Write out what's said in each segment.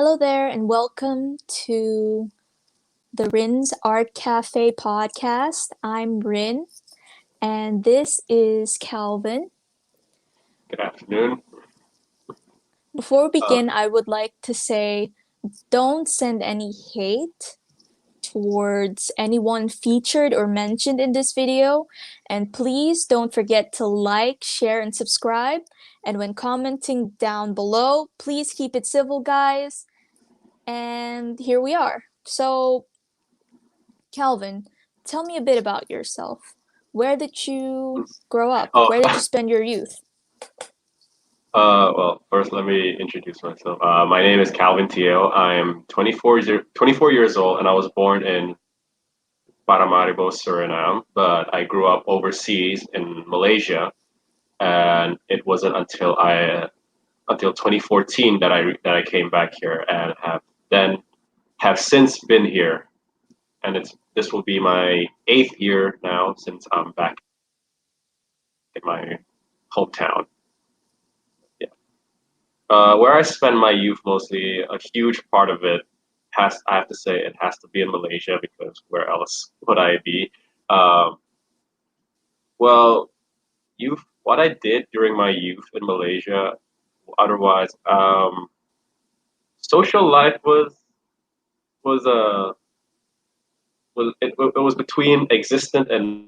Hello there, and welcome to the Rin's Art Cafe podcast. I'm Rin, and this is Calvin. Good afternoon. Before we Uh, begin, I would like to say don't send any hate towards anyone featured or mentioned in this video. And please don't forget to like, share, and subscribe. And when commenting down below, please keep it civil, guys. And here we are. So, Calvin, tell me a bit about yourself. Where did you grow up? oh, Where did you spend your youth? well, first let me introduce myself. My name is Kalvin Teo. I'm 24 years old, and I was born in Paramaribo, Suriname, but I grew up overseas in Malaysia, and it wasn't until 2014 that I came back here and have since been here, and this will be my 8th year now since I'm back in my hometown. Where I spend my youth mostly, a huge part of it I have to say, it has to be in Malaysia because where else would I be? Um, well, what I did during my youth in Malaysia, otherwise, social life was it was between existent and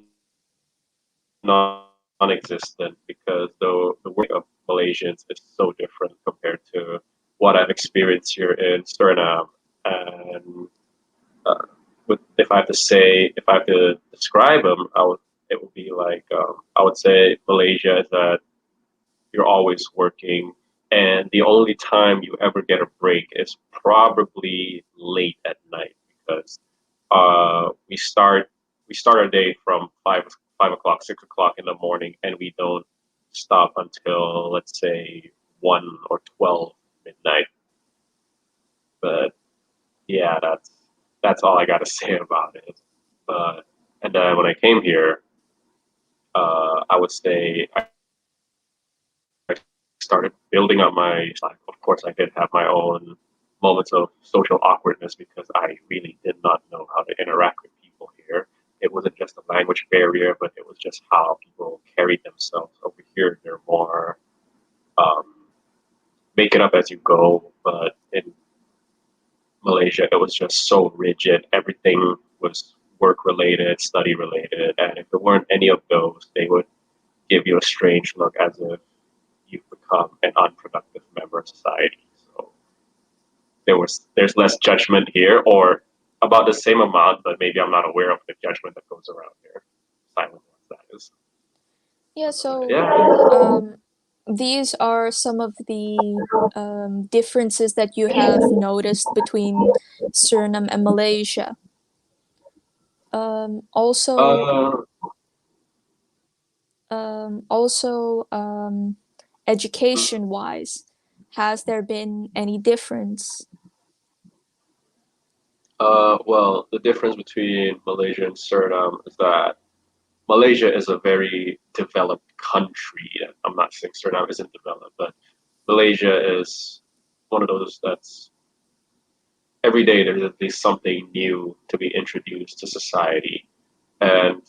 non-existent because the way of Malaysians is so different compared to what I've experienced here in Suriname. And uh, if I have to describe them, it would be like I would say Malaysia is that you're always working, and the only time you ever get a break is probably late at night because uh, we start we start our day from 5 o'clock, 6 o'clock in the morning, and we don't stop until let's say 1 or 12 midnight. But yeah, that's all I got to say about it. But and then when I came here, I would say I started building up my. Of course, I did have my own moments of social awkwardness because I really did not know how to interact with people here. It wasn't just a language barrier, but it was just how people carried themselves. Over here, they're more um, make it up as you go, but in Malaysia, it was just so rigid. Everything was work related, study related, and if there weren't any of those, they would give you a strange look as if you've become an unproductive member of society. So there's less judgment here, or about the same amount, but maybe I'm not aware of the judgment that goes around here. Silent ones, that is. Yeah, But so yeah. um, these are some of the differences that you have noticed between Suriname and Malaysia. Um, also, Uh, also, education-wise, has there been any difference? well, the difference between Malaysia and Suriname is that Malaysia is a very developed country. I'm not saying Suriname isn't developed, but Malaysia is one of those that's every day there's at least something new to be introduced to society. And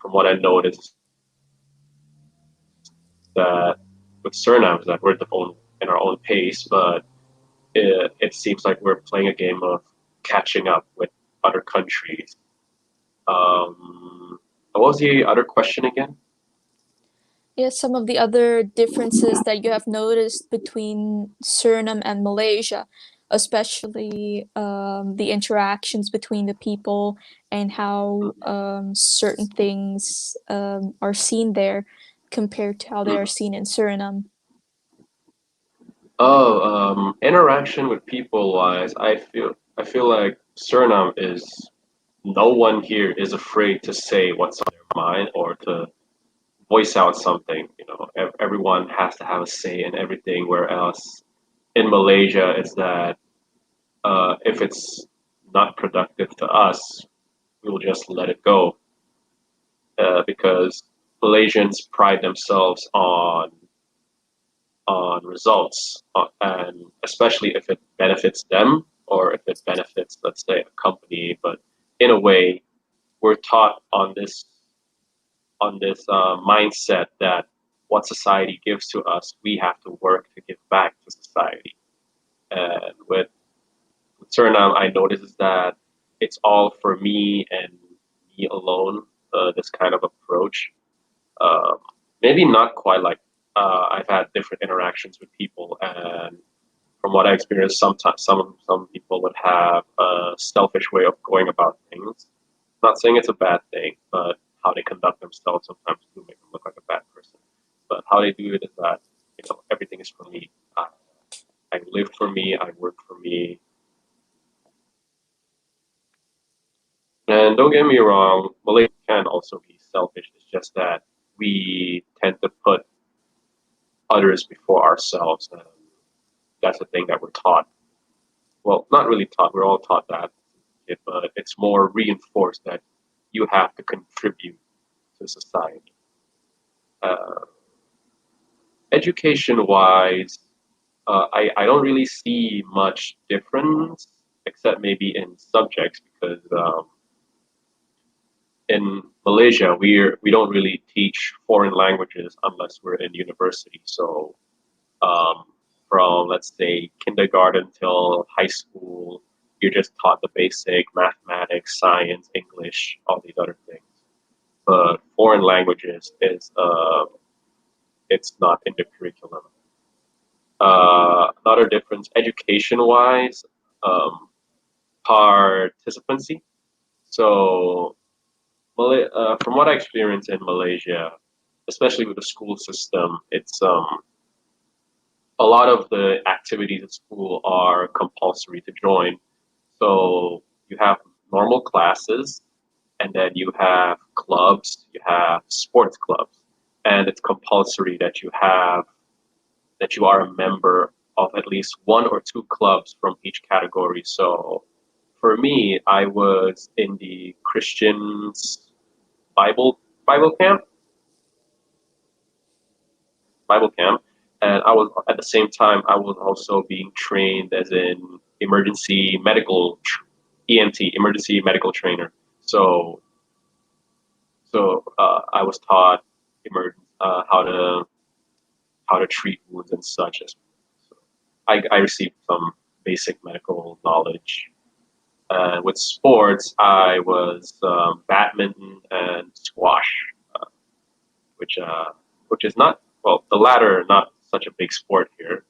from what I noticed, that with Suriname is that we're in our own pace, but it seems like we're playing a game of catching up with other countries. What was the other question again? Yes, some of the other differences that you have noticed between Suriname and Malaysia, especially the interactions between the people and how certain things are seen there compared to how they are Mhm. seen in Suriname. Oh, interaction with people wise, I feel like Suriname is no one here is afraid to say what's on their mind or to voice out something. You know, everyone has to have a say in everything. Whereas in Malaysia, it's that if it's not productive to us, we will just let it go because Malaysians pride themselves on on results, and especially if it benefits them or if it benefits, let's say, a company. But in a way, we're taught on this mindset that what society gives to us, we have to work to give back to society. And with Suriname, I noticed is that it's all for me and me alone. This kind of approach, um, maybe not quite like I've had different interactions with people, and from what I experienced, sometimes some people would have a selfish way of going about things. Not saying it's a bad thing, but how they conduct themselves sometimes do make them look like a bad person. But how they do it is that everything is for me. I live for me. I work for me. And don't get me wrong, Malaysia can also be selfish. It's just that we tend to put others before ourselves, and that's the thing that we're taught. Well, not really taught. We're all taught that, but it's more reinforced that you have to contribute to society. Uh, Education-wise, I don't really see much difference, except maybe in subjects, because in Malaysia we don't really teach foreign languages unless we're in university. So um, from let's say kindergarten till high school, you're just taught the basic mathematics, science, English, all these other things. But foreign languages is it's not in the curriculum. Another difference, education-wise, um, participancy. So, from what I experienced in Malaysia, especially with the school system, it's a lot of the activities at school are compulsory to join. So you have normal classes, and then you have clubs, you have sports clubs, and it's compulsory that you are a member of at least one or two clubs from each category. So for me, I was in the Christians Bible camp, Bible camp, and I was at the same time I was also being trained as an emergency medical EMT, emergency medical trainer. So I was taught how to treat wounds and such. So I received some basic medical knowledge. With sports, I was badminton and squash, uh, which uh, which is not well the latter not such a big sport here,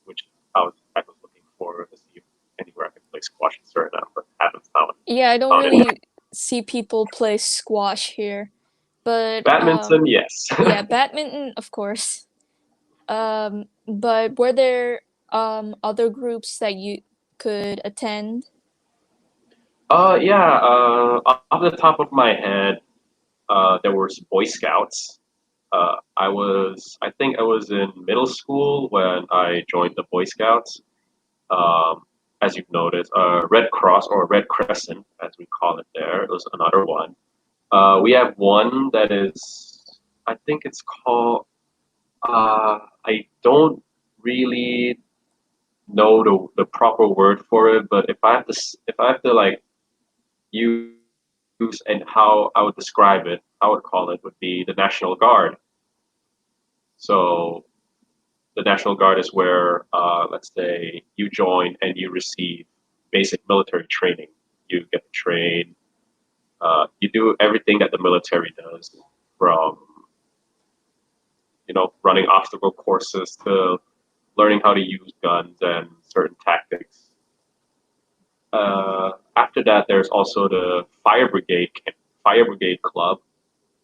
which I was looking for to see if anywhere I could play squash in Suriname, but haven't Yeah, I don't found any. really see people play squash here, but Badminton, yes. yeah, badminton, of course. But were there other groups that you could attend? Yeah. Off the top of my head, there was Boy Scouts. I think I was in middle school when I joined the Boy Scouts. Um, as you've noticed, Red Cross or Red Crescent, as we call it there, was another one. We have one that is, I think it's called. I don't really know the proper word for it, but if I have to like use and how I would describe it, I would call it would be the National Guard. So the National Guard is where, let's say, you join and you receive basic military training. You get to train. You do everything that the military does, from running obstacle courses to learning how to use guns and certain tactics. After that, there's also the Fire Brigade Club,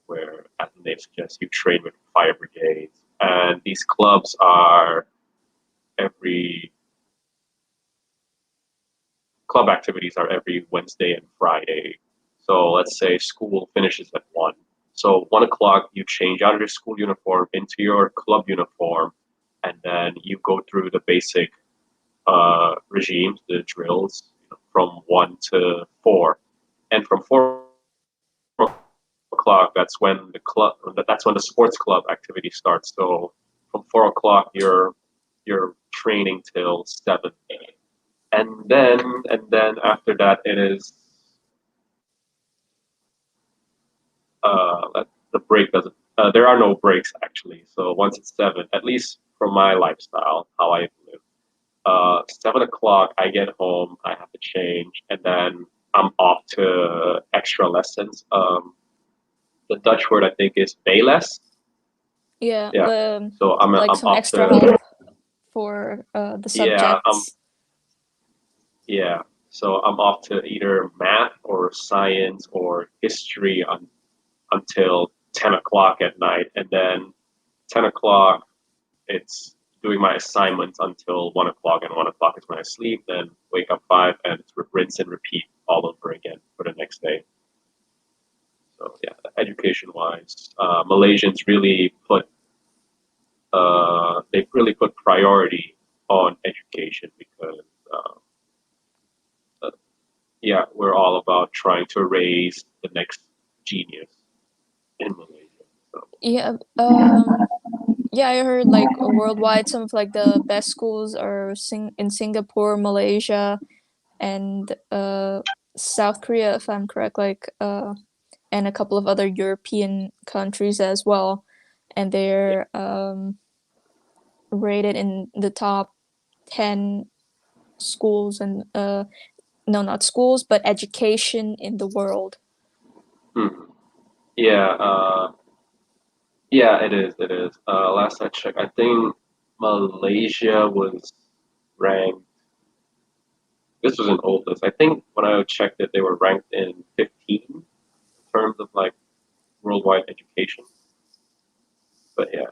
where, as the name suggests, you train with fire brigades, and these clubs are every club activities are every Wednesday and Friday. So let's say school finishes at 1. So 1 o'clock, you change out of your school uniform into your club uniform, and then you go through the basic regimes, the drills, from 1 to 4. And from 4 o'clock, that's when the sports club activity starts. So from 4 o'clock you're training till 7, and then after that it is the break doesn't. There are no breaks actually. So once it's 7, at least for my lifestyle, how I live, 7 o'clock I get home, I have to change, and then I'm off to extra lessons. The Dutch word I think is bijles. Yeah, Yeah. So like I'm some off extra help to for the yeah subjects. yeah. So I'm off to either math or science or history until 10 o'clock at night, and then 10 o'clock it's doing my assignments until 1 o'clock, and 1 o'clock is when I sleep. Then wake up 5, and it's rinse and repeat all over again for the next day. So yeah, education wise, Malaysians really put they really put priority on education because uh, yeah, we're all about trying to raise the next genius in Malaysia. So Yeah, yeah, I heard like worldwide, some of like the best schools are in Singapore, Malaysia, and South Korea, if I'm correct, like and a couple of other European countries as well, and yeah. they're rated in the top 10 schools and no, not schools, but education in the world. Hmm. Yeah, yeah, it is. It is. Last I checked, I think Malaysia was ranked. This was an old list. I think when I checked it, they were ranked in 15 in terms of like worldwide education. But yeah,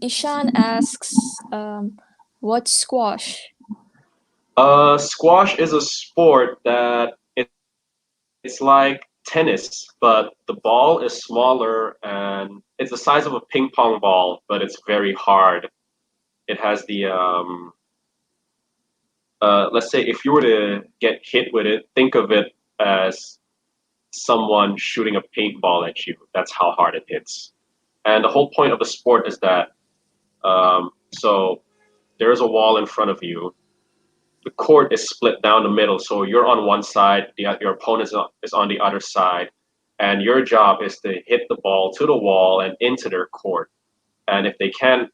Ishan asks, what's squash? squash is a sport that it's like tennis, but the ball is smaller and it's the size of a ping pong ball, but it's very hard. It has the let's say if you were to get hit with it, think of it as someone shooting a paintball at you. That's how hard it hits. And the whole point of the sport is that so there's a wall in front of you. The court is split down the middle, so you're on one side, your opponent is on the other side, and your job is to hit the ball to the wall and into their court. And if they can't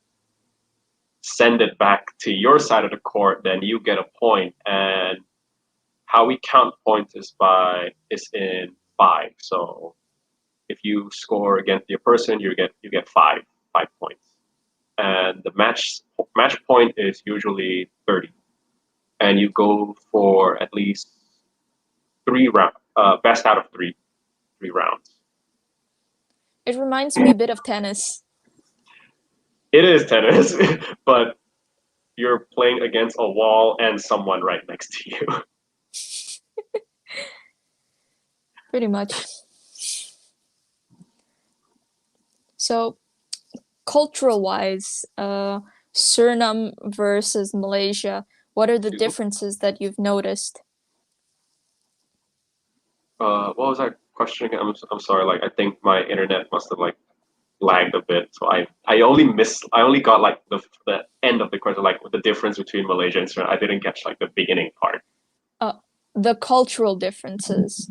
send it back to your side of the court, then you get a point. And how we count points is in five. So if you score against your person, you get five points, and the match point is usually 30, and you go for at least 3 round, best out of three rounds. It reminds me a bit of tennis. It is tennis, but you're playing against a wall and someone right next to you. Pretty much. So, cultural wise, Suriname versus Malaysia, what are the differences that you've noticed? What was that question again? I'm sorry. Like I think my internet must have like lagged a bit, so I only got like the end of the question, like the difference between Malaysia and Suriname. I didn't catch like the beginning part. Uh, the cultural differences,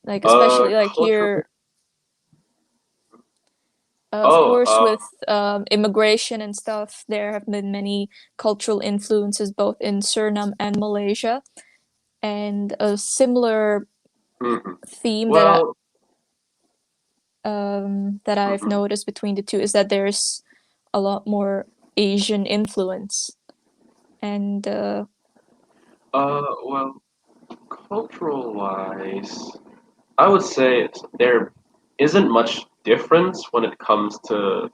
like especially like Cultural. here, of Oh, course, with immigration and stuff, there have been many cultural influences both in Suriname and Malaysia. And a similar mhm. theme Well, that I've mhm. noticed between the two is that there's a lot more Asian influence. And Well, cultural wise, I would say there isn't much difference when it comes to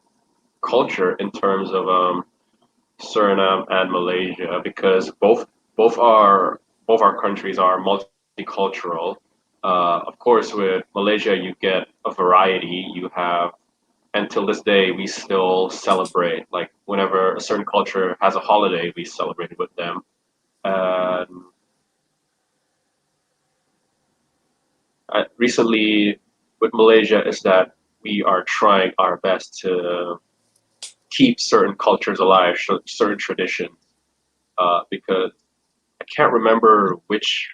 culture in terms of Suriname and Malaysia because both our countries are multicultural. Of course, with Malaysia, you get a variety. You have, until this day, we still celebrate. Like whenever a certain culture has a holiday, we celebrate it with them. And recently, with Malaysia is that we are trying our best to keep certain cultures alive, certain traditions. Because I can't remember which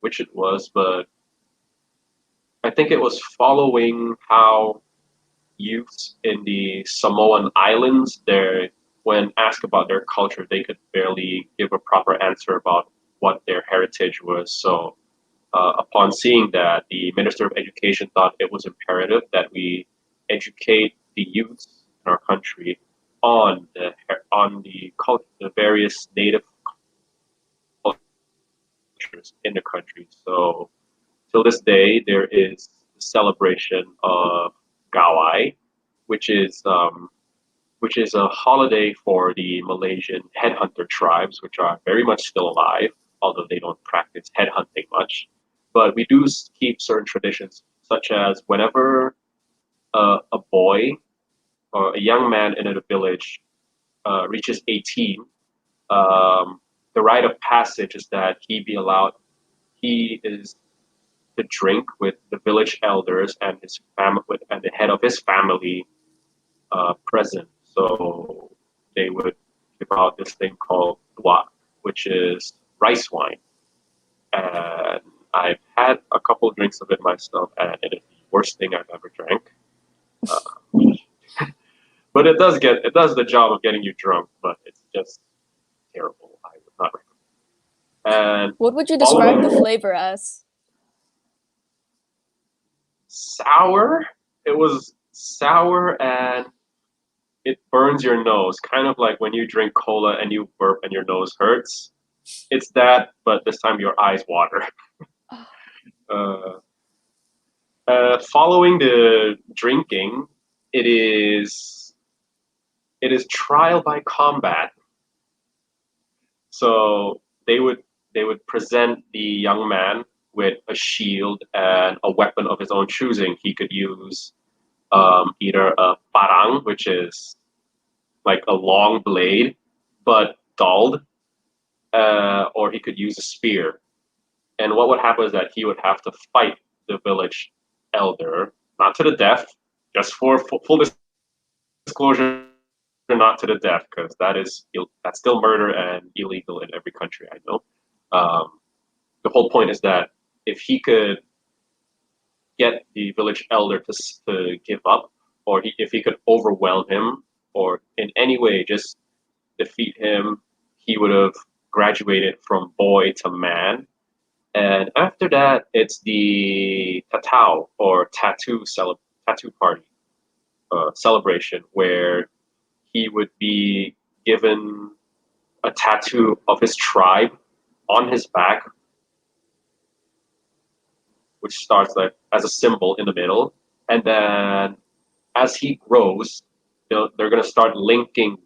it was, but I think it was following how youths in the Samoan Islands, there, when asked about their culture, they could barely give a proper answer about what their heritage was. So, upon seeing that, the Minister of Education thought it was imperative that we educate the youths in our country on the various native cultures in the country. So, till this day, there is the celebration of Gawai, which is um, which is a holiday for the Malaysian headhunter tribes, which are very much still alive, although they don't practice headhunting much. But we do keep certain traditions, such as whenever a boy or a young man in a village reaches 18, um, the rite of passage is that he is to drink with the village elders and his and the head of his family present. So they would give out this thing called dua, which is rice wine. And I've had a couple drinks of it myself, and it is the worst thing I've ever drank. Uh, but it does the job of getting you drunk, but it's just terrible. I would not recommend. And What would you describe the following flavor as? sour, it was sour and it burns your nose, kind of like when you drink cola and you burp and your nose hurts. It's that, but this time your eyes water. Uh, Following the drinking, it is it is trial by combat. So they would present the young man with a shield and a weapon of his own choosing. He could use either a parang, which is like a long blade but dulled, or he could use a spear. And what would happen is that he would have to fight the village elder, not to the death, just for full disclosure, not to the death, because that's still murder and illegal in every country I know. Um, the whole point is that if he could get the village elder to give up, or if he could overwhelm him, or in any way just defeat him, he would have graduated from boy to man. And after that, it's the tatau or tattoo party celebration where he would be given a tattoo of his tribe on his back, which starts like as a symbol in the middle, and then as he grows, they're gonna start linking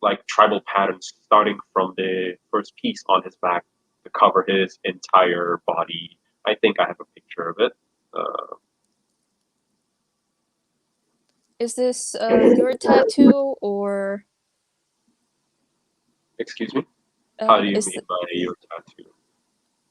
like tribal patterns, starting from the first piece on his back to cover his entire body. I think I have a picture of it. Uh, Is this your tattoo or Excuse me? How do you is mean by your tattoo?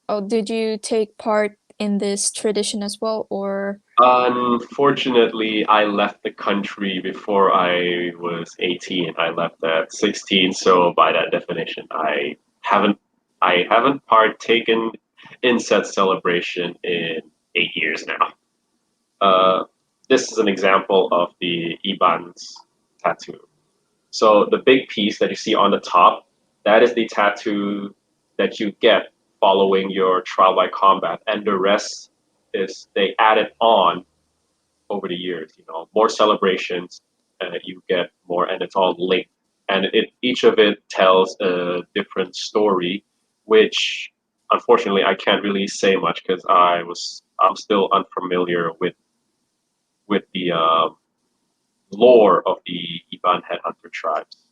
oh, did you take part in this tradition as well, or Unfortunately, I left the country before I was 18. I left at 16, so by that definition, haven't I haven't partaken in said celebration in 8 years now. Uh, this is an example of the Iban's tattoo. So the big piece that you see on the top, that is the tattoo that you get following your trial by combat, and the rest is they added on over the years. You know, more celebrations, you get more, and it's all linked. And each of it tells a different story, which unfortunately I can't really say much because I'm still unfamiliar with the lore of the Iban headhunter tribes.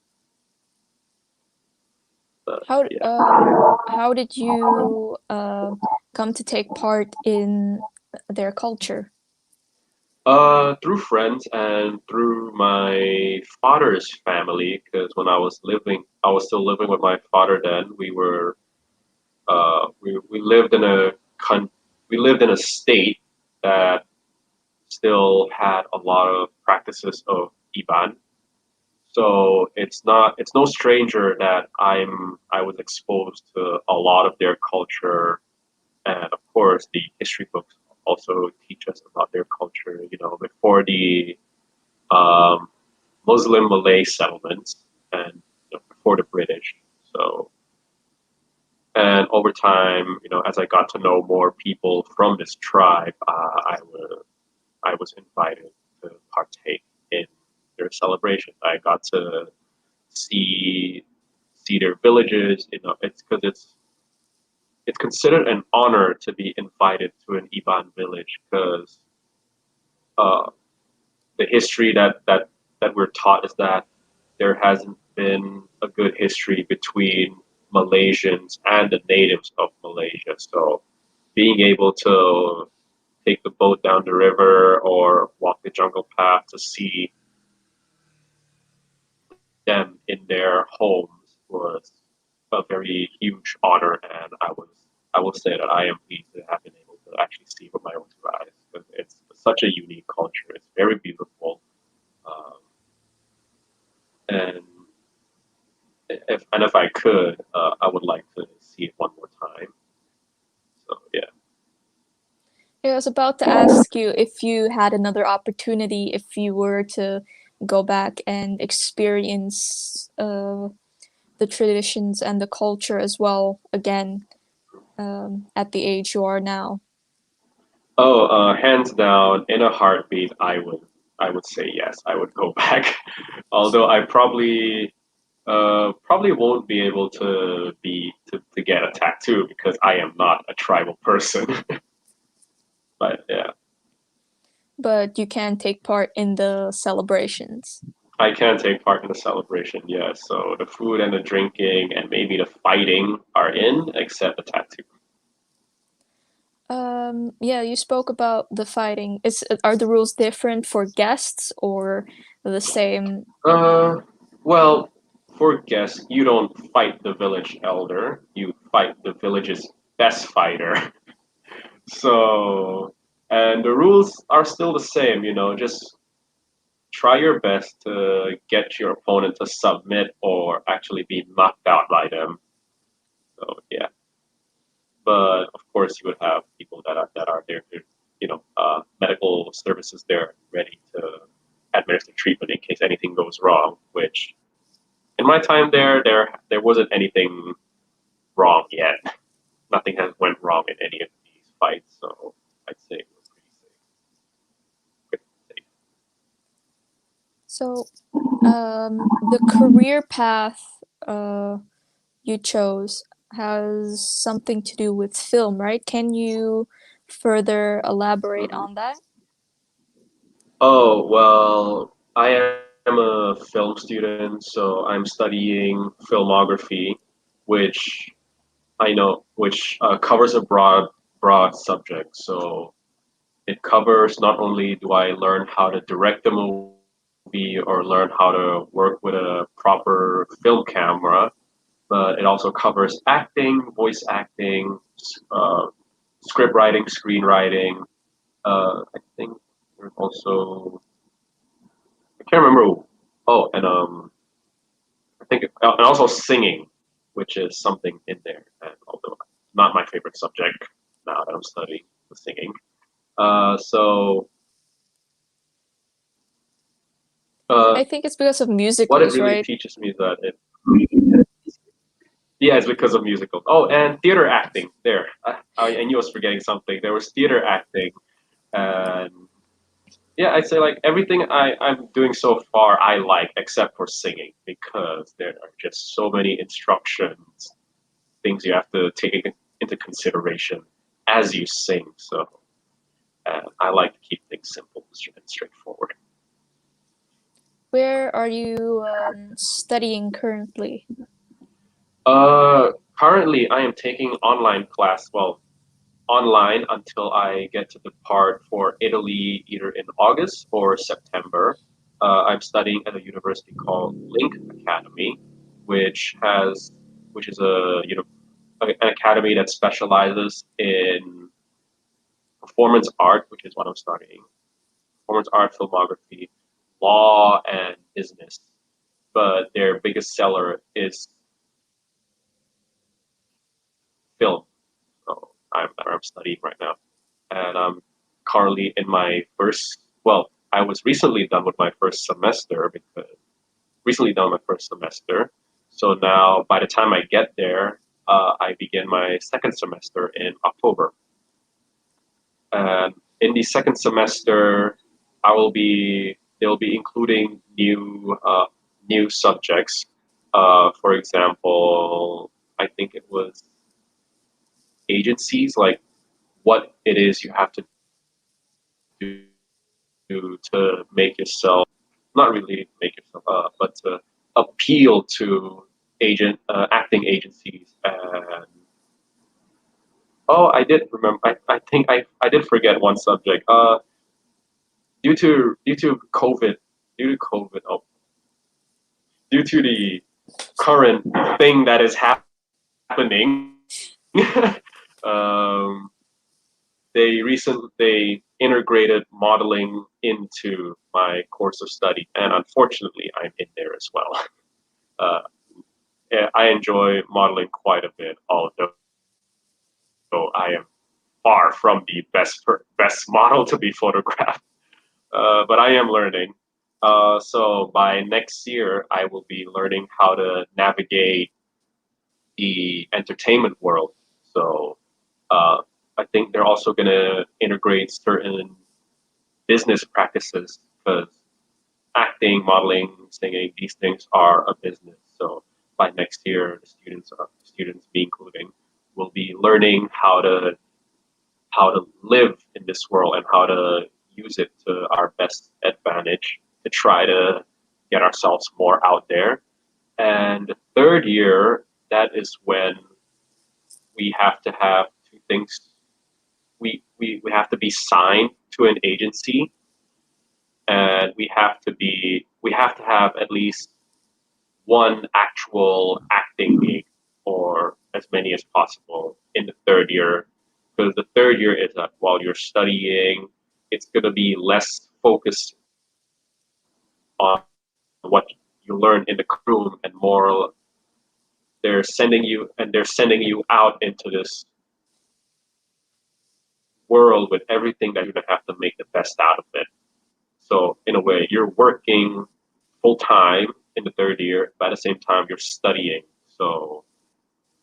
But yeah. how did you come to take part in their culture? Through friends and through my father's family, because when I was still living with my father then. We lived in a we lived in a state that still had a lot of practices of Iban. So it's no stranger that I was exposed to a lot of their culture, and of course the history books also teach us about their culture. You know, before the um, Muslim Malay settlements and before the British. So and over time, as I got to know more people from this tribe, I was invited to partake in their celebrations. I got to see see their villages. It's because it's considered an honor to be invited to an Iban village because uh, the history that we're taught is that there hasn't been a good history between Malaysians and the natives of Malaysia. So being able to take the boat down the river or walk the jungle path to see them in their homes was a very huge honor, and I will say that I am pleased to have been able to actually see with my own two eyes because it's such a unique culture. It's very beautiful, um, and if I could, I would like to see it one more time. So yeah. I was about to ask you if you had another opportunity, if you were to go back and experience the traditions and the culture as well again, at the age you are now. Oh, hands down, in a heartbeat, I would say yes. I would go back, although I probably won't be able to get a tattoo because I am not a tribal person. But yeah, But you can take part in the celebrations. I can take part in the celebration. Yes, so the food and the drinking and maybe the fighting are in, except the tattoo. Yeah, you spoke about the fighting. Are the rules different for guests or the same? Uh, well, for guests, you don't fight the village elder. You fight the village's best fighter. So, and the rules are still the same. Just try your best to get your opponent to submit or actually be knocked out by them. So yeah, but of course you would have people that are there, medical services there ready to administer treatment in case anything goes wrong. Which in my time there wasn't anything wrong yet. Nothing has went wrong in any of these fights, so I'd say it was pretty safe. Pretty safe. So, the career path you chose has something to do with film, right? Can you further elaborate Mhm. on that? Oh, well, I am a film student, so I'm studying filmography, which which covers a broad subject. So it covers not only do I learn how to direct a movie or learn how to work with a proper film camera, but it also covers acting, voice acting, uh, script writing, screenwriting. I think there's also I can't remember. Oh, and I think and also singing, which is something in there. And although not my favorite subject now that I'm studying the singing, so uh, I think it's because of what it musicals, really right? teaches me is that yeah, it's because of musicals. Oh, and theater acting. There, I knew I was forgetting something. There was theater acting, and yeah, I'd say like everything I'm doing so far I like except for singing because there are just so many instructions, things you have to take into consideration as you sing. So I like to keep things simple and straightforward. Where are you studying currently? Currently, I am taking online class. Well, online until I get to depart for Italy either in August or September. I'm studying at a university called Link Academy, which has which is an academy that specializes in performance art, which is what I'm studying. performance art, filmography, law, and business. But their biggest seller is film. So I'm studying right now, and I'm currently in my first. Well, I was recently done with my first semester because recently done my first semester. So now, by the time I get there, I begin my second semester in October. And in the second semester, I will be they'll be including new subjects. For example, I think it was agencies, like what it is you have to do to make yourself, not really make yourself, but to appeal to acting agencies. And oh, I did remember. I think I did forget one subject. Due to COVID, due to COVID, oh, due to the current thing that is happening, um, they integrated modeling into my course of study, and unfortunately, I'm in there as well. Uh, yeah, I enjoy modeling quite a bit, although I am far from the best model to be photographed. But I am learning. So by next year, I will be learning how to navigate the entertainment world. So uh, I think they're also going to integrate certain business practices because acting, modeling, singing, these things are a business. So by next year, the students, me including, will be learning how to live in this world and how to use it to our best advantage to try to get ourselves more out there. And the third year, that is when we have to have two things. We have to be signed to an agency, and we have to have at least one actual acting gig, or as many as possible in the third year, because the third year is that while you're studying, it's going to be less focused on what you learn in the room and more they're sending you out into this world with everything that you're going to have to make the best out of it. So in a way, you're working full time in the third year, but at the same time, you're studying. So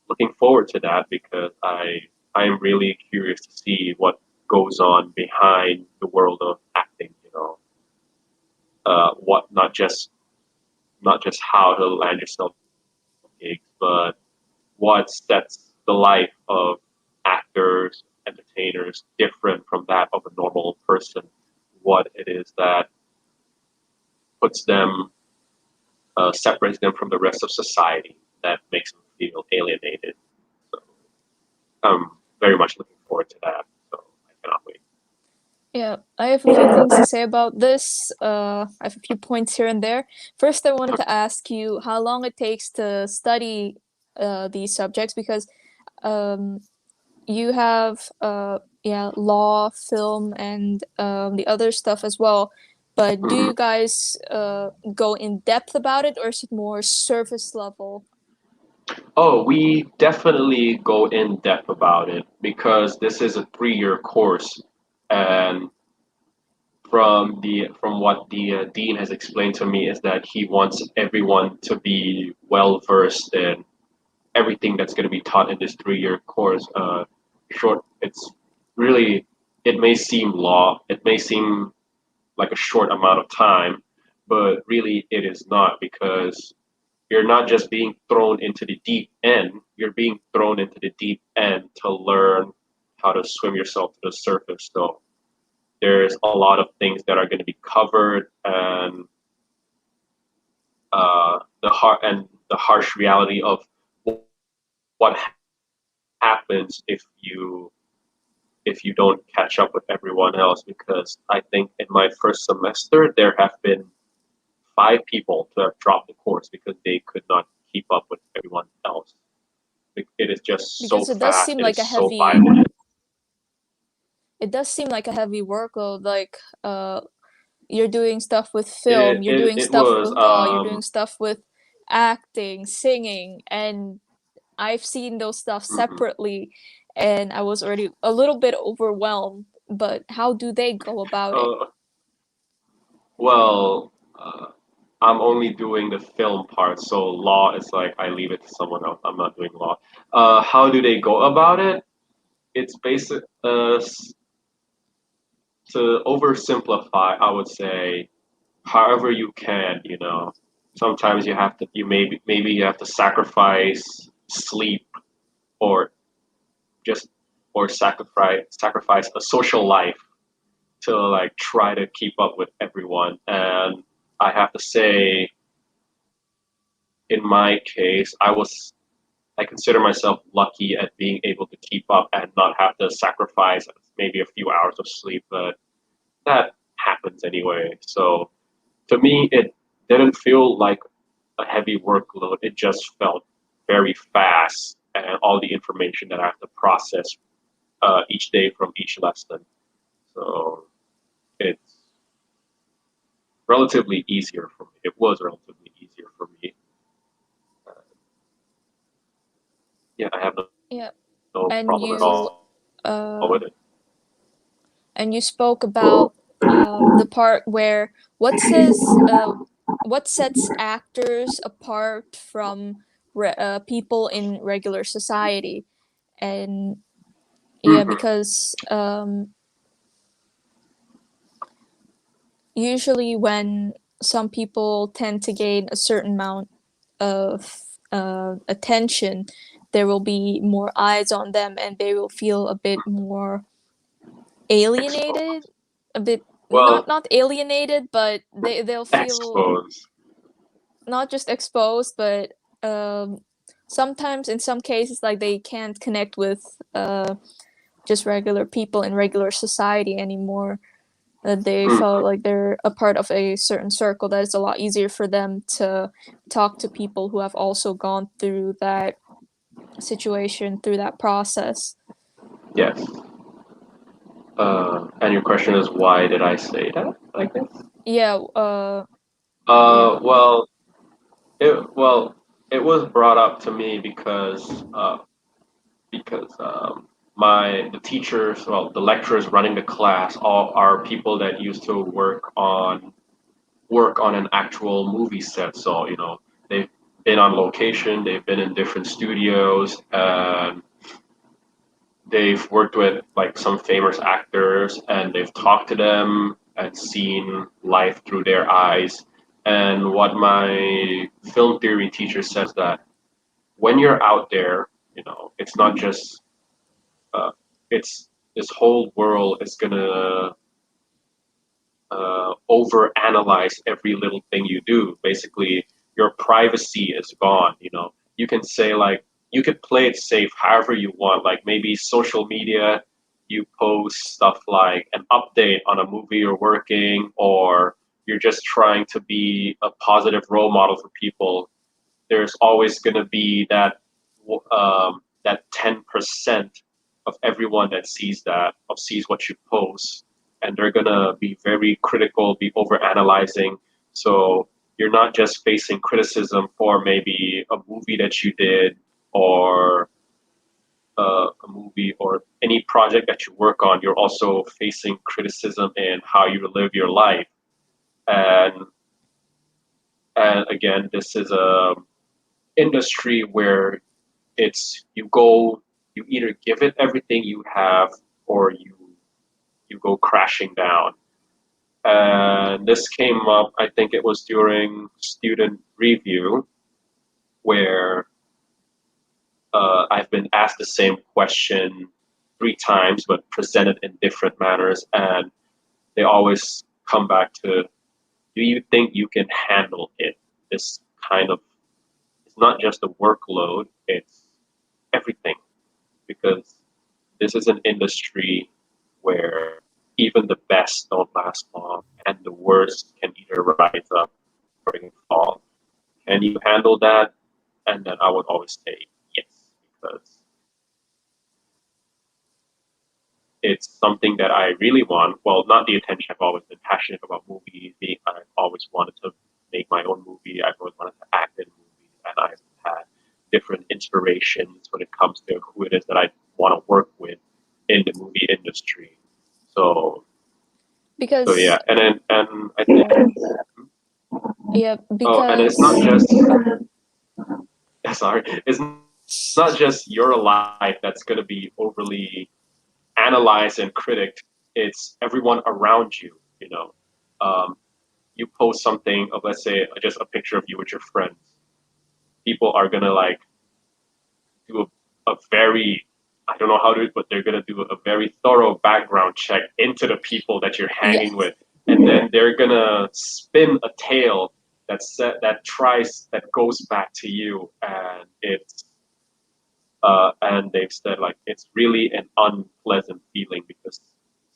looking forward to that because I am really curious to see what goes on behind the world of acting. What not just how to land yourself gigs, but what sets the life of actors, entertainers different from that of a normal person. What it is that puts them separates them from the rest of society that makes them feel alienated. So I'm very much looking forward to that. So I cannot wait. Yeah, I have a few things to say about this. I have a few points here and there. First, I wanted to ask you how long it takes to study these subjects because um, you have yeah, law, film, and the other stuff as well. But do Mhm. you guys go in depth about it, or is it more surface level? Oh, we definitely go in depth about it because this is a 3-year course, and from what the dean has explained to me is that he wants everyone to be well versed in everything that's going to be taught in this 3-year course. It's really, it may seem it may seem like a short amount of time, but really it is not because you're not just being thrown into the deep end, you're being thrown into the deep end to learn how to swim yourself to the surface. So there's a lot of things that are going to be covered, and the harsh reality of what happens if you don't catch up with everyone else. Because I think in my first semester there have been 5 people to have dropped the course because they could not keep up with everyone else. It is just so Because it does fast. seem It like is a so heavy violent. it does seem like a heavy workload. Like you're doing stuff with film, It you're it, doing it stuff was with you're doing stuff with acting, singing, and I've seen those stuff mhm. separately, and I was already a little bit overwhelmed. But how do they go about it? uh, well, I'm only doing the film part, so law is like I leave it to someone else. I'm not doing law. How do they go about it? It's basic. To oversimplify, I would say, however you can. Sometimes maybe you have to sacrifice sleep or just or sacrifice a social life to like try to keep up with everyone. And I have to say, in my case, I consider myself lucky at being able to keep up and not have to sacrifice maybe a few hours of sleep, but that happens anyway. So to me, it didn't feel like a heavy workload. It just felt very fast, and all the information that I have to process each day from each lesson. So it's relatively easier for me. It was relatively easier for me. Uh, yeah, I have Yeah. no And problem at you all uh with it. and you spoke about the part where what says what sets actors apart from people in regular society. And yeah, Hmm. because usually when some people tend to gain a certain amount of attention, there will be more eyes on them and they will feel a bit more alienated, Exposed. a bit Well, not alienated, but they'll feel exposed. not just exposed, but um sometimes in some cases like they can't connect with just regular people in regular society anymore. That they felt Hmm. like they're a part of a certain circle that is a lot easier for them to talk to people who have also gone through that situation, through that process. Yes. And your question is, why did I say that like this? Yeah, yeah. Uh, well, well, it was brought up to me because the teachers, well, the lecturers running the class, all are people that used to work on an actual movie set. So they've been on location, they've been in different studios, and they've worked with like some famous actors, and they've talked to them and seen life through their eyes. And what my film theory teacher says that when you're out there, it's not just it's this whole world is gonna over analyze every little thing you do. Basically, your privacy is gone. You can say like you could play it safe however you want. Like maybe social media, you post stuff like an update on a movie you're working, or you're just trying to be a positive role model for people. There's always going to be that 10% of everyone that sees what you post, and they're going to be very critical, be over analyzing. So you're not just facing criticism for maybe a movie that you did, or a movie or any project that you work on. You're also facing criticism in how you live your life. And and again, this is a industry where you either give it everything you have, or you go crashing down. And this came up, I think it was during student review, where I've been asked the same question 3 times, but presented in different manners, and they always come back to, do you think you can handle it? This kind of, it's not just a workload, it's everything, because this is an industry where even the best don't last long, and the worst can either rise up or it can fall. Can you handle that? And then I would always say yes, because it's something that I really want. Well, not the attention. I've always been passionate about movies. I've always wanted to make my own movie. I've always wanted to act in movies, and I've had different inspirations when it comes to who it is that I want to work with in the movie industry. So, so Because yeah, and I think yeah, and it's not because just oh, sorry, it's not just your life that's going to be overly analyzed and critiqued. It's everyone around you. Um, you post something of, let's say, just a picture of you with your friends. People are gonna like do a very, I don't know how to, but they're gonna do a very thorough background check into the people that you're hanging yes, with, and then they're gonna spin a tale that goes back to you, and and they've said like it's really an unpleasant feeling because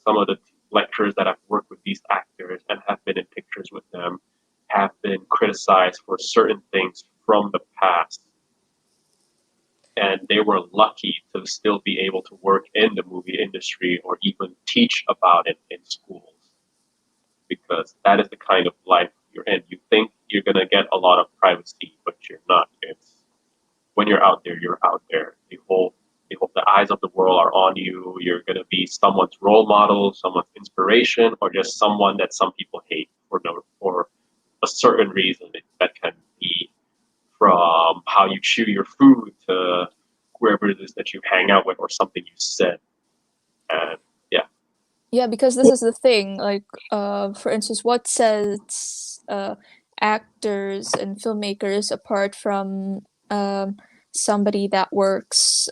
some of the lecturers that have worked with these actors and have been in pictures with them have been criticized for certain things from the past, and they were lucky to still be able to work in the movie industry or even teach about it in schools, because that is the kind of life you're in. You think you're going to get a lot of privacy, but you're not. It's when you're out there, you're out there. The eyes of the world are on you. You're going to be someone's role model, someone's inspiration, or just someone that some people hate for a certain reason. That can be from how you chew your food to whoever it is that you hang out with or something you said. And yeah. yeah, because this is the thing. Like, for instance, what sets actors and filmmakers apart from somebody that works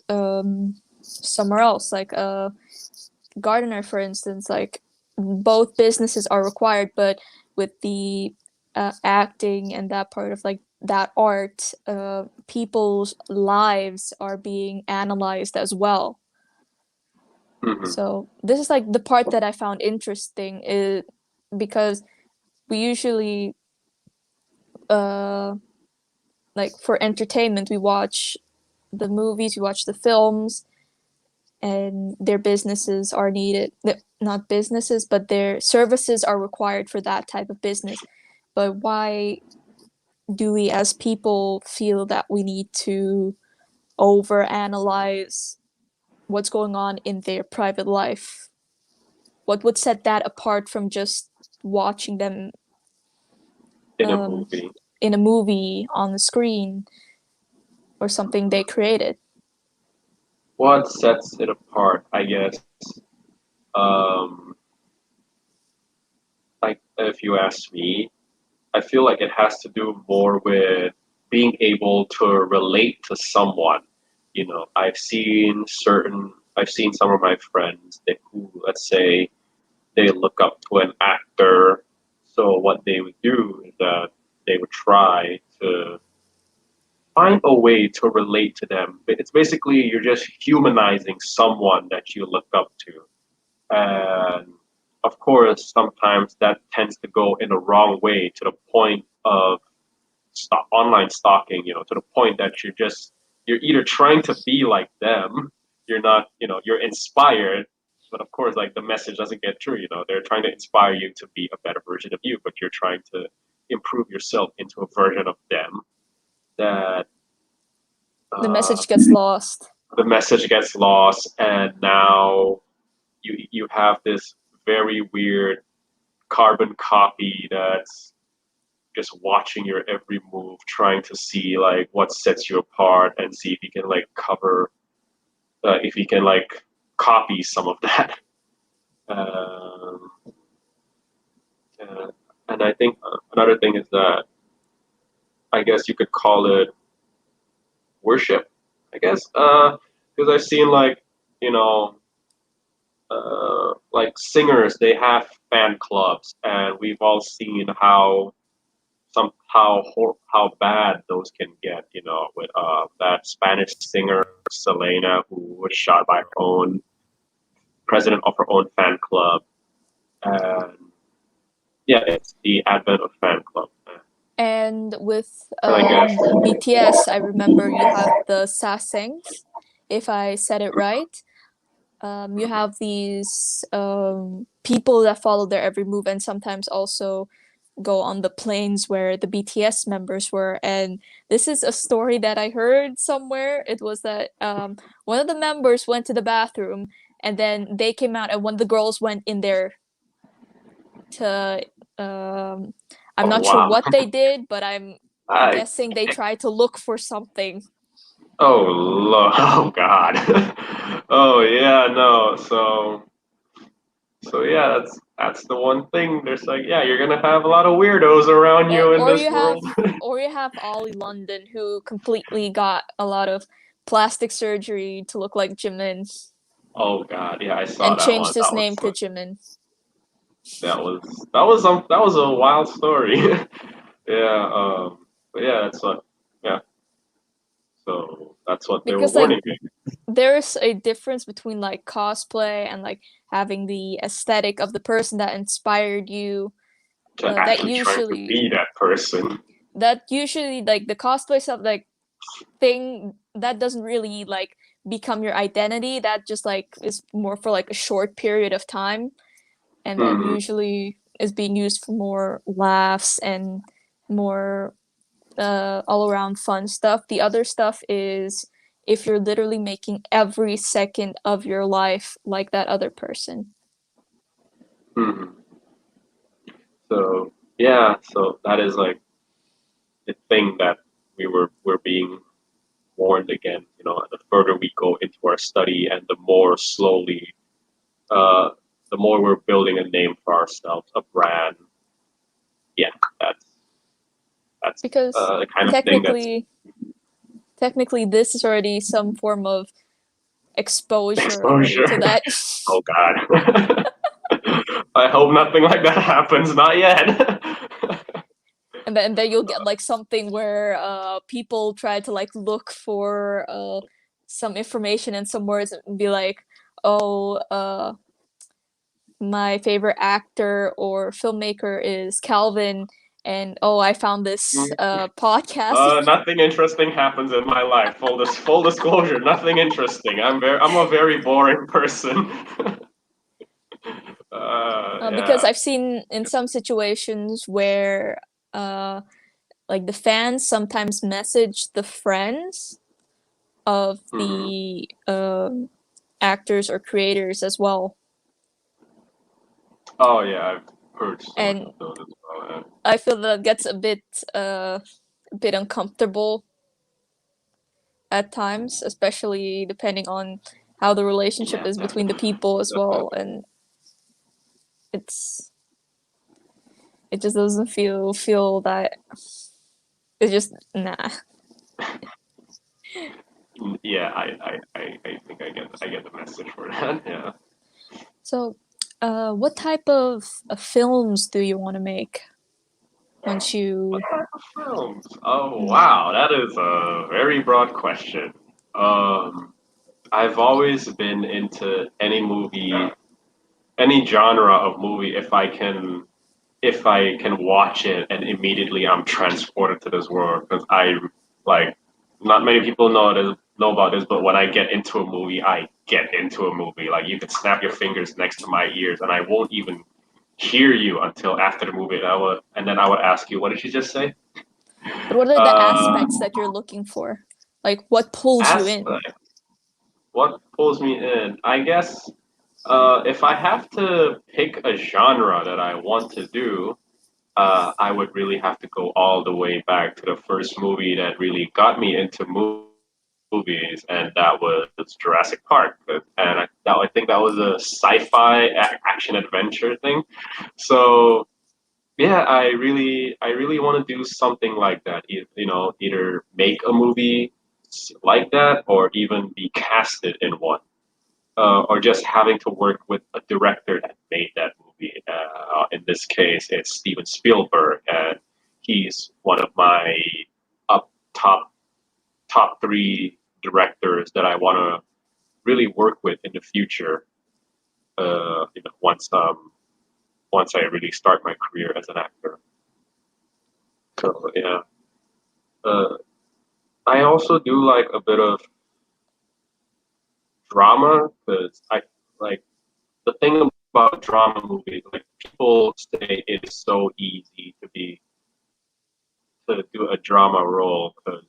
somewhere else, like a gardener, for instance? Like, both businesses are required, but with the acting and that part of like that art, people's lives are being analyzed as well. Hmm. So this is like the part that I found interesting is because we usually uh like for entertainment we watch the movies, we watch the films, and their businesses are needed. Not businesses, but their services are required for that type of business. But why do we as people feel that we need to overanalyze what's going on in their private life? What would set that apart from just watching them In a um, movie. in a movie on the screen or something they created? What sets it apart, I guess, um, like if you ask me, I feel like it has to do more with being able to relate to someone. I've seen some of my friends who, let's say, they look up to an actor. So what they would do is that they would try to find a way to relate to them. It's basically you're just humanizing someone that you look up to. And of course, sometimes that tends to go in a wrong way to the point of online stalking, to the point that you're either trying to be like them, you're not, you're inspired, but of course, like the message doesn't get through, they're trying to inspire you to be a better version of you, but you're trying to improve yourself into a version of them that The uh, message gets lost. the message gets lost, and now you have this very weird carbon copy that's just watching your every move, trying to see like what sets you apart and see if you can like if you can like copy some of that. Um, uh, and I think another thing is that I guess you could call it worship. I guess because I've seen like you know like singers, they have fan clubs, and we've all seen how bad those can get. With that Spanish singer Selena, who was shot by her own president of her own fan club, and yeah, it's the advent of fan club. And with And I guess BTS, I remember you have the sasaengs, if I said it right. You have these people that follow their every move, and sometimes also go on the planes where the BTS members were. And this is a story that I heard somewhere. It was that one of the members went to the bathroom, and then they came out, and one of the girls went in there to. I'm Oh not sure wow. what they did, but I'm I guessing they tried to look for something. oh Lord. Oh God. Oh yeah, no. So yeah, that's the one thing. There's like, yeah, you're gonna have a lot of weirdos around Or you in or this you have world. or you have Ollie London, who completely got a lot of plastic surgery to look like Jimin Oh God, yeah, I saw and that one. changed his name to Jimin. That was a wild story. Yeah, but yeah, that's what yeah. So that's what they were Because like warning me there's a difference between like cosplay and like having the aesthetic of the person that inspired you. to That actually trying to usually be that person. like the cosplay stuff like thing that doesn't really like become your identity. That just like is more for like a short period of time, and then Hmm. usually is being used for more laughs and more all around fun stuff. The other stuff is if you're literally making every second of your life like that other person. Hmm. So yeah, so that is like the thing that we're being warned again. You know, the further we go into our study, and uh, the more we're building a name for ourselves, a brand. Yeah, that's that's Because the kind of thing that's technically, technically, this is already some form of exposure already exposure. to that. Oh God. I hope nothing like that happens. Not yet. And then you'll get like something where people try to like look for some information and some words and be like, oh, my favorite actor or filmmaker is Calvin, and oh, I found this podcast. Nothing interesting happens in my life. Full disclosure, nothing interesting. I'm a very boring person. Because Yeah. I've seen in some situations where uh, like the fans sometimes message the friends of Hmm. the actors or creators as well. Oh yeah, I've heard stories And of those as well. Yeah. I feel that gets a bit uncomfortable at times, especially depending on how the relationship Yeah, is between the people as well. definitely. And it's it just doesn't feel that it's just nah. Yeah, I think I get the message for that. Yeah. So, what type of films do you want to make once What you? type of films? Oh Mm, wow, that is a very broad question. Um, I've always been into any movie, any genre of movie if I can watch it and immediately I'm transported to this world because I like not many people know about this, but when I get into a movie, I get into a movie. Like you could snap your fingers next to my ears and I won't even hear you until after the movie. And then I would ask you, what did you just say? but what are the Uh, aspects that you're looking for? Like, what pulls you in? aspect. What pulls me in? I guess if I have to pick a genre that I want to do, I would really have to go all the way back to the first movie that really got me into movies, and that was Jurassic Park. And I think that was a sci-fi action adventure thing. So yeah, I really want to do something like that. You know, either make a movie like that, or even be casted in one, or just having to work with a director that made that movie. In this case, it's Steven Spielberg, and he's one of my up top three directors that I want to really work with in the future. You know, once I really start my career as an actor. So yeah, uh, I also do like a bit of drama because I like the thing about drama movies. Like people say it is so easy to do a drama role because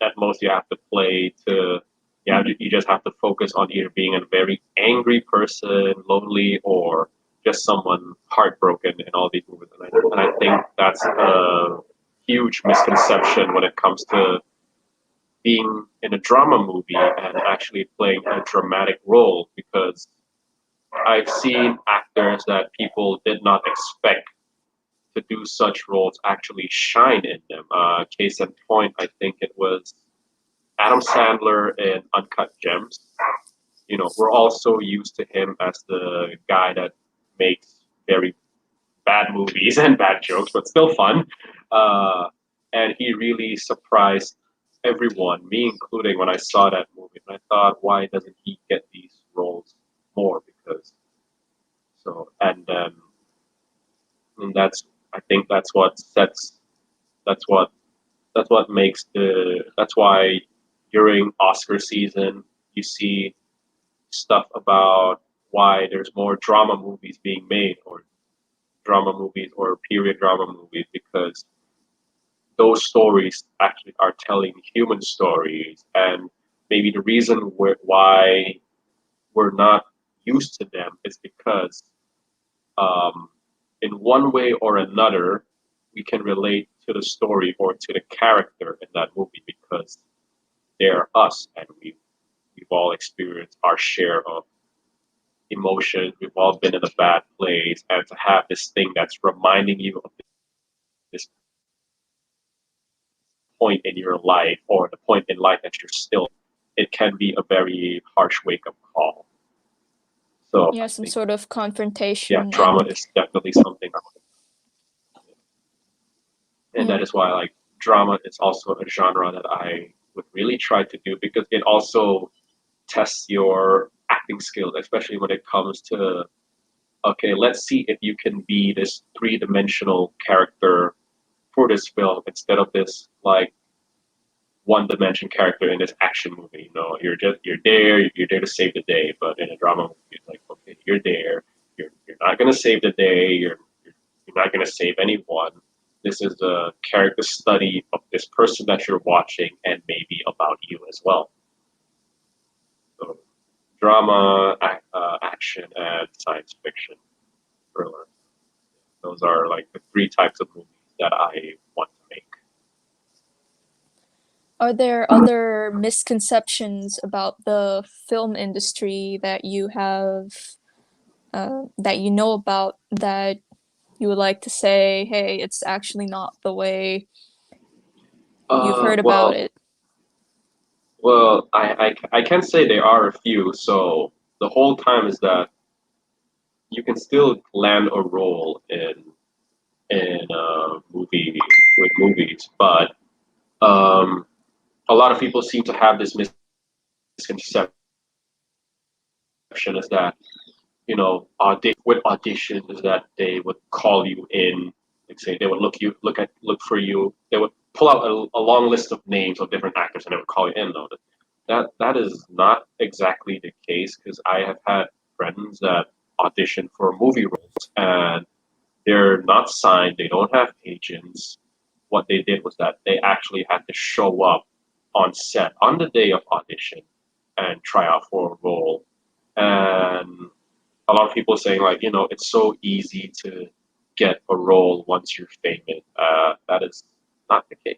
at most you have to play to you just have to focus on either being a very angry person, lonely, or just someone heartbroken in all these movies. And I think that's a huge misconception when it comes to being in a drama movie and actually playing a dramatic role because I've seen actors that people did not expect to do such roles actually shine in them. Case in point, I think it was Adam Sandler in Uncut Gems. You know, we're all so used to him as the guy that makes very bad movies and bad jokes, but still fun. Uh, and he really surprised everyone, me including, when I saw that movie. And I thought, why doesn't he get these roles more? Because so, and that's I think that's what sets that's what that's why during Oscar season you see stuff about why there's more drama movies being made or drama movies or period drama movies because those stories actually are telling human stories and maybe the reason why we're not used to them is because um, in one way or another we can relate to the story or to the character in that movie because they're us and we've all experienced our share of emotions. We've all been in a bad place, and to have this thing that's reminding you of this point in your life or the point in life that you're still, it can be a very harsh wake up call. So Yeah, I some think, sort of yeah, confrontation drama and is definitely something, and yeah. that is why like drama is also a genre that I would really try to do because it also tests your acting skills, especially when it comes to okay, let's see if you can be this three-dimensional character for this film instead of this like one-dimension character in this action movie. You know, you're there to save the day. But in a drama movie, it's like okay, you're there, you're not gonna save the day. You're not gonna save anyone. This is a character study of this person that you're watching, and maybe about you as well. So drama, action, and science fiction thriller. Those are like the three types of movies that I want to make. Are there other misconceptions about the film industry that you have that you know about that you would like to say, hey, it's actually not the way you've Uh, heard about well, it? I can say there are a few. So the whole time is that you can still land a role in a movie with movies, but um, a lot of people seem to have this misconception is that with auditions is that they would call you in, like say they would look for you, they would pull out a long list of names of different actors and they would call you in. Though that is not exactly the case because I have had friends that audition for movie roles and they're not signed, they don't have agents. What they did was that they actually had to show up on set on the day of audition and try out for a role. And a lot of people saying like, it's so easy to get a role once you're famous. That is not the case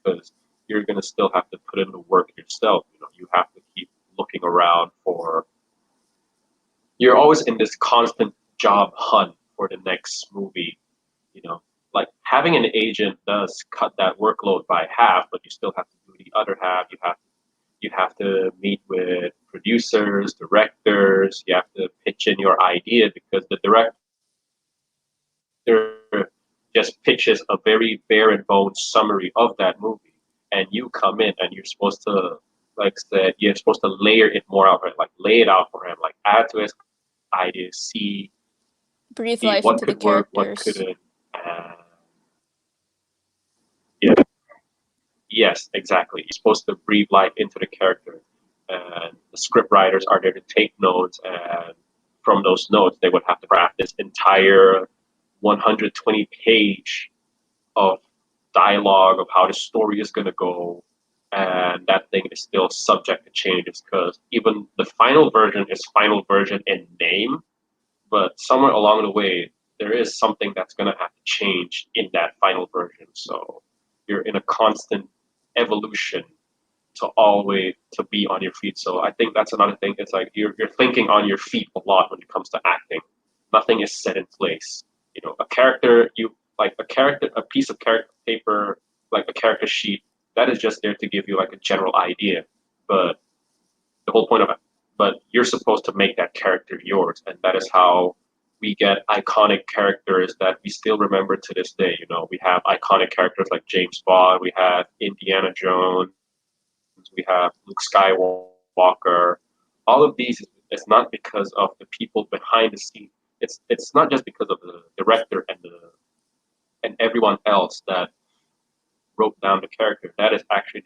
because you're gonna still have to put in the work yourself. You have to keep looking around for. You're always in this constant job hunt for the next movie. You know, like having an agent does cut that workload by half, but you still have to do the other half. You have to meet with producers, directors. You have to pitch in your idea because the director just pitches a very bare and bones summary of that movie, and you come in and you're supposed to, like I said, you're supposed to layer it more out, right? Like lay it out for him, like add to his ideas, see Breathe life what into the could work, what characters. couldn't. Yeah, yes, exactly. You're supposed to breathe life into the character, and the script writers are there to take notes, and from those notes they would have to craft this entire 120 page of dialogue of how the story is going to go, and that thing is still subject to changes because even the final version is final version in name, but somewhere along the way there is something that's going to have to change in that final version. So you're in a constant evolution to always to be on your feet. So I think that's another thing. It's like you're thinking on your feet a lot when it comes to acting. Nothing is set in place. You know, a character you like a character a piece of character paper, like a character sheet, that is just there to give you like a general idea. But the whole point of it. But you're supposed to make that character yours, and that is how we get iconic characters that we still remember to this day. You know, we have iconic characters like James Bond, we have Indiana Jones, we have Luke Skywalker. All of these is not because of the people behind the scenes. It's not just because of the director and everyone else that wrote down the character. That is actually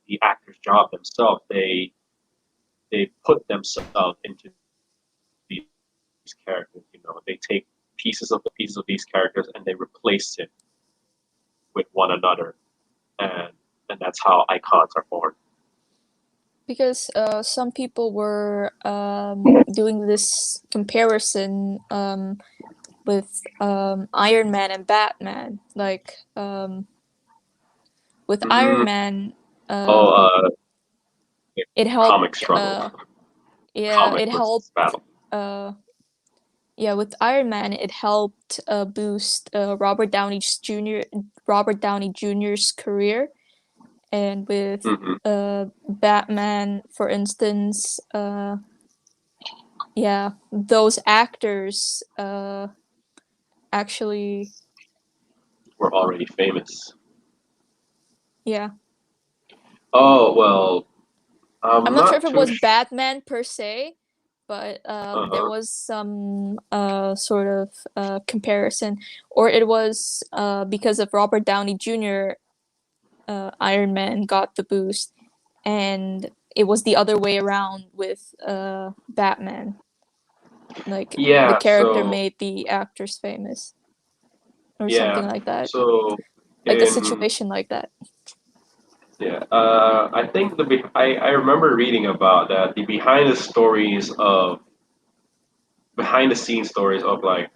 the actor's job themselves. They put themselves into these characters. You know, they take pieces of these characters and they replace it with one another, and that's how icons are born. Because some people were doing this comparison with Iron Man and Batman. Like with Iron Mm, Man, oh, uh, it comic helped. struggle, Yeah, comic it versus helped. battle. Yeah, with Iron Man, it helped boost Robert Downey Jr.'s career, and with Hmm. Batman, for instance, yeah, those actors actually, We're already famous. yeah. Oh well, I'm I'm not sure if not it too was sure. Batman per se, but there Uh-huh. was some sort of comparison, or it was because of Robert Downey Jr. Iron Man got the boost, and it was the other way around with Batman. Like the Yeah. character So made the actors famous, or something yeah. like that. So Like a in situation like that. yeah, I think I remember reading about that the behind the scenes stories of like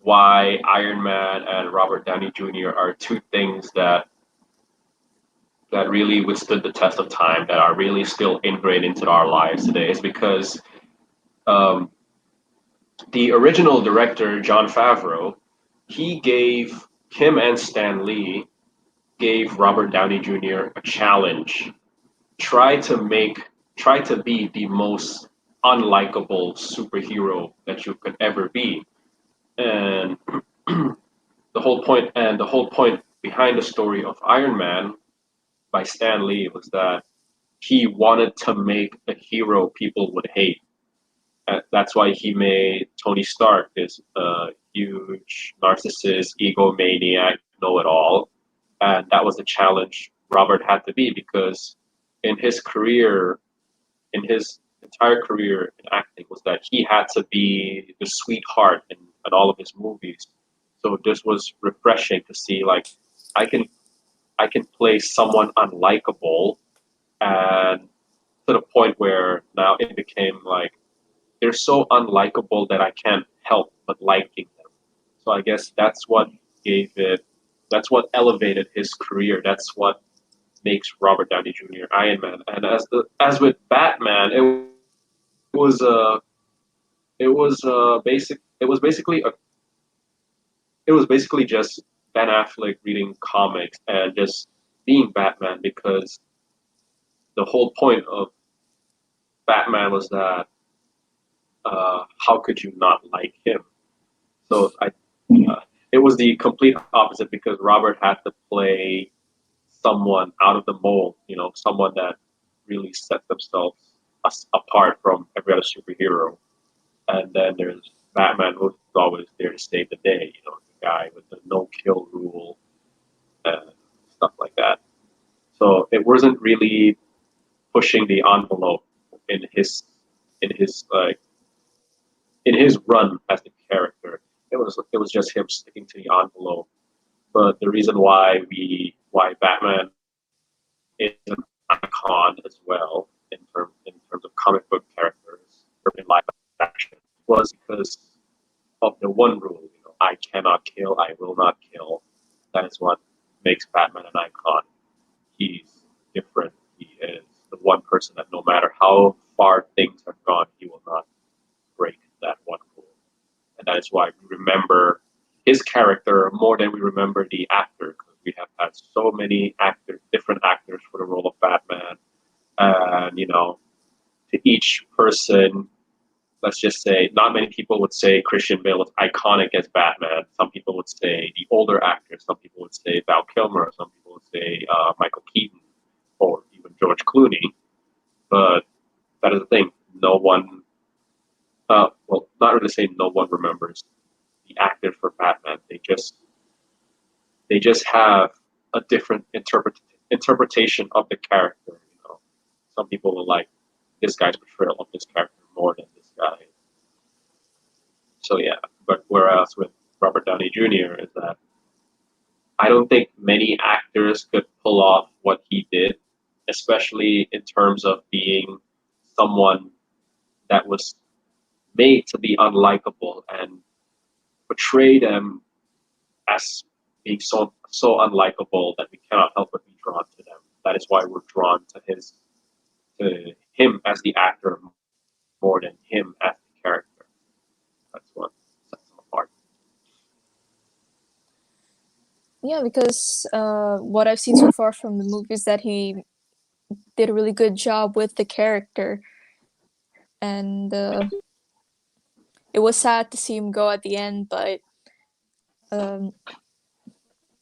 why Iron Man and Robert Downey Jr. are two things that really withstood the test of time, that are really still ingrained into our lives today, is because um, the original director John Favreau, he gave him and Stan Lee gave Robert Downey Jr. a challenge. Try to make try to be the most unlikable superhero that you could ever be. And the whole point behind the story of Iron Man by Stan Lee was that he wanted to make a hero people would hate. That's why he made Tony Stark this huge narcissist, egomaniac, know-it-all, and that was the challenge Robert had to be because in his career, in his entire career in acting, was that he had to be the sweetheart in all of his movies. So this was refreshing to see, like I can I can play someone unlikable, and to the point where now it became like they're so unlikable that I can't help but liking them. So I guess gave it that's what elevated his career. That's what makes Robert Downey Jr. Iron Man. And as with Batman, was uh it was basically just Ben Affleck reading comics and just being Batman because the whole point of Batman was that how could you not like him? So it was the complete opposite because Robert had to play someone out of the mold, you know, someone that really set themselves apart from every other superhero. And then there's Batman, who's always there to save the day, you know, the guy with the no kill rule and stuff like that. So it wasn't really pushing the envelope in his like in his run as the character. It was just him sticking to the envelope. But the reason why Batman is an icon as well in terms of comic book characters or in live action was because of the one rule, I cannot kill, I will not kill. That is what makes Batman an icon. He's different. He is the one person that no matter how far things have gone, he will not break that one rule. And that is why we remember his character more than we remember the actor, because we have had so many different actors for the role of Batman, and to each person, let's just say, not many people would say Christian Bale was iconic as Batman. Some people would say the older actors. Some people would say Val Kilmer. Some people would say Michael Keaton, or even George Clooney. But that is the thing. No one, well, not really saying no one remembers the actor for Batman. They just have a different interpretation of the character. Some people will like this guy's portrayal of this character more than this guy. So yeah, but whereas with Robert Downey Jr. is that I don't think many actors could pull off what he did, especially in terms of being someone that was made to be unlikable and portray them as being so unlikable that we cannot help but be drawn to them. That is why we're drawn to him as the actor more than him as the character. That's what sets him apart. Yeah, because what I've seen so far from the movies that he did a really good job with the character, and it was sad to see him go at the end, but um,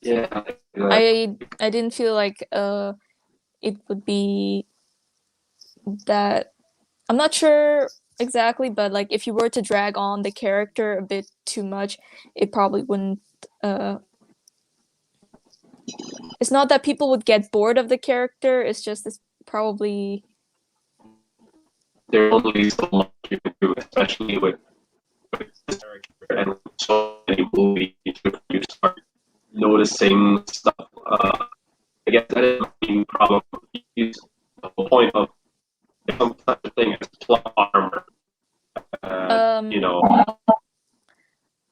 Yeah, I didn't feel like it would be that. I'm not sure exactly, but like if you were to drag on the character a bit too much, it probably wouldn't. Uh, it's not that people would get bored of the character. It's just it's probably there's only so much you can do, especially with this character and with so many movies. You start noticing stuff. I guess that is the problem. Use the whole point of some such a thing as plot armor. And, um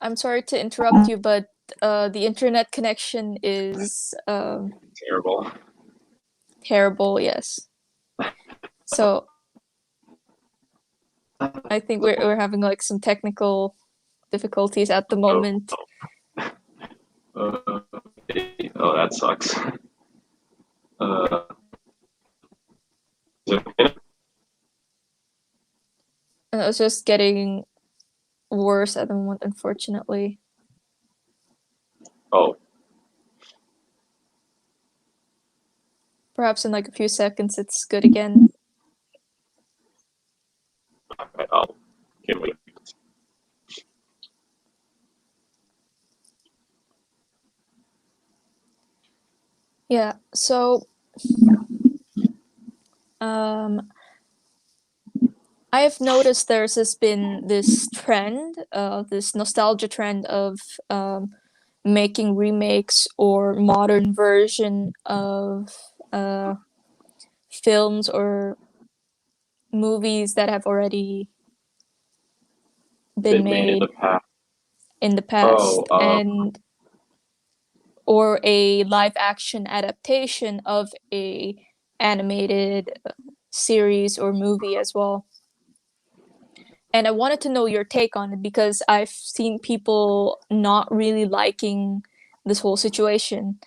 I'm sorry to interrupt you, but the internet connection is terrible. terrible. Yes, so I think we're having like some technical difficulties at the Oh, moment. okay. Oh, that sucks. Uh, is it okay? And it was just getting worse at the moment, unfortunately. Oh, Perhaps in like a few seconds it's good again. okay. I'll give it. Yeah, so um I've noticed been this trend, this nostalgia trend of making remakes or modern version of uh, films or movies that have already been Been made in the made past. in the Oh, past, and or a live action adaptation of a animated series or movie as well. And I wanted to know your take on it because I've seen people not really liking this whole situation,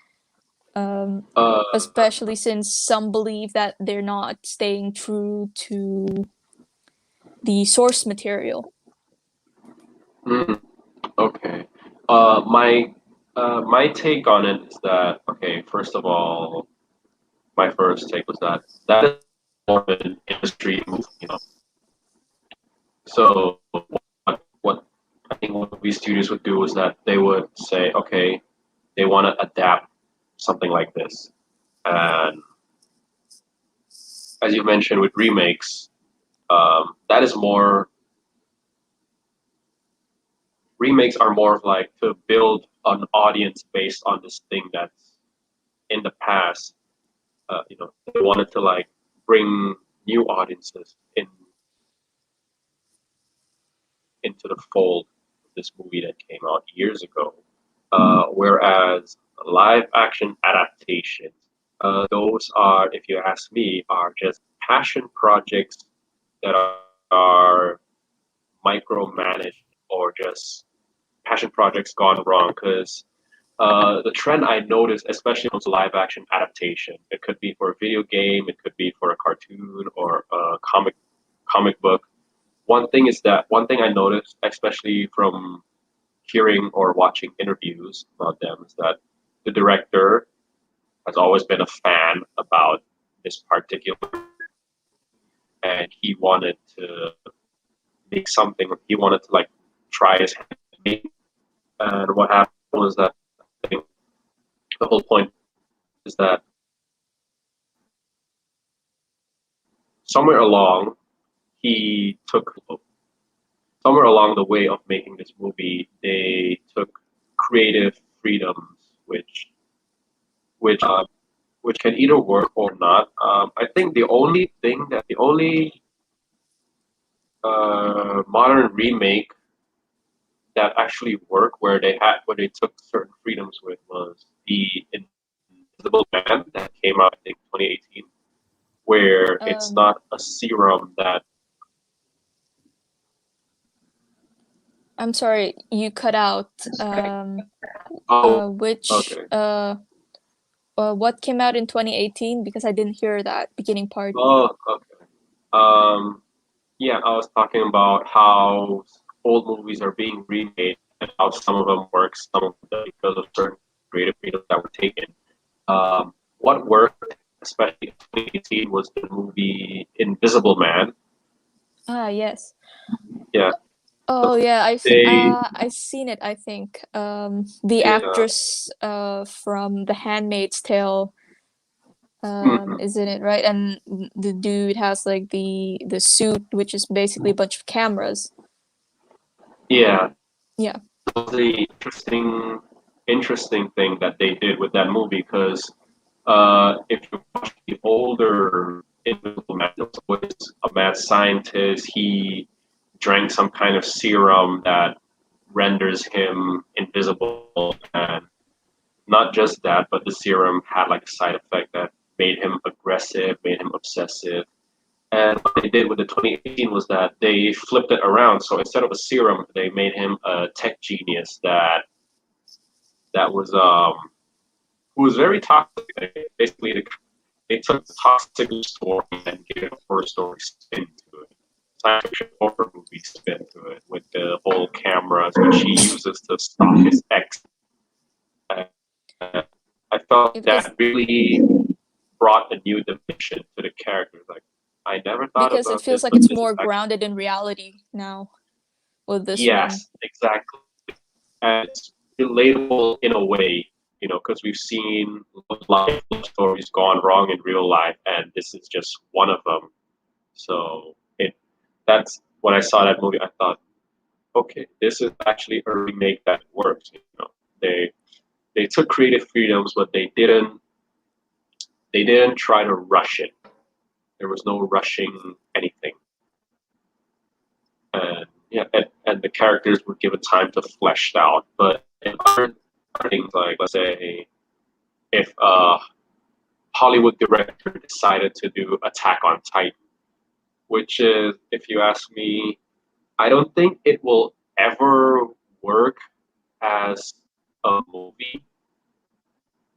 um, uh, especially since some believe that they're not staying true to the source material. mm, okay. My take on it is that, okay. First of all, my first take was that is more of an industry move. So what I think what movie studios would do is that they would say, okay, they want to adapt something like this, and as you mentioned with remakes, That is more remakes are more of like to build an audience based on this thing that's in the past. They wanted to like bring new audiences into the fold of this movie that came out years ago. Whereas live action adaptations, those are, if you ask me, are just passion projects that are micromanaged or just passion projects gone wrong. Because the trend I noticed, especially on live action adaptation, it could be for a video game, it could be for a cartoon or a comic book. One thing I noticed, especially from hearing or watching interviews about them, is that the director has always been a fan about this particular, and he wanted to make something. He wanted to like try his hand. And what happened was that I think the whole point is that somewhere along he took somewhere along the way of making this movie, they took creative freedoms, which uh, which can either work or not. I think the only modern remake that actually worked where they took certain freedoms with was the Invisible Man that came out I think 2018, where it's Um, not a serum that. I'm sorry, you cut out. Oh, Which okay. what came out in 2018? Because I didn't hear that beginning part. Oh, okay. Um, yeah, I was talking about how old movies are being remade and how some of them work, some of them don't because of certain creative freedoms that were taken. What worked, especially in 2018, was the movie Invisible Man. Ah, yes. Yeah, Oh yeah, they, I've seen it, I think. The yeah, actress from The Handmaid's Tale, mhm, isn't it right? And the dude has like the suit, which is basically a bunch of cameras. yeah. Yeah. That was the interesting thing that they did with that movie because if you watch the older Invisible Man, it was always a mad scientist. He drank some kind of serum that renders him invisible, and not just that, but the serum had like a side effect that made him aggressive, made him obsessive. And what they did with the 2018 was that they flipped it around. So instead of a serum, they made him a tech genius that was who was very toxic. Basically, they took the toxic story and gave it a horror story spin to it, science fiction horror movie spin to it, with the whole cameras which he uses to stalk his ex. And I felt Yeah, because that really brought a new dimension to the characters. Like I never thought it about feels this, like but it's this is more actually grounded in reality now with this one. yes, exactly. And it's relatable in a way, because we've seen love stories gone wrong in real life, and this is just one of them. So that's when I saw that movie, I thought, okay, this is actually a remake that works. They they took creative freedoms, but they didn't try to rush it. There was no rushing anything, and yeah, and the characters were given time to flesh out. But in other things, like let's say if a Hollywood director decided to do Attack on Titan, which is, if you ask me, I don't think it will ever work as a movie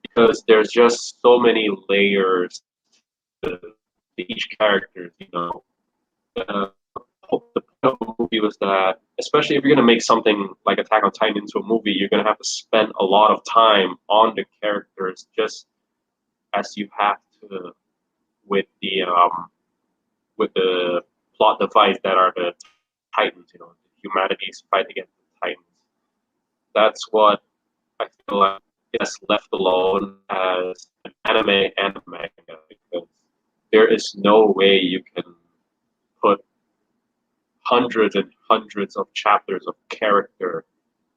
because there's just so many layers to, to each character. Uh, the point of a movie was that, especially if you're going to make something like Attack on Titan into a movie, you're going to have to spend a lot of time on the characters, just as you have to with the um, with the plot device that are the Titans. Humanity's fight against the Titans. That's what I feel like is left alone as an anime and a manga because there is no way you can put hundreds and hundreds of chapters of character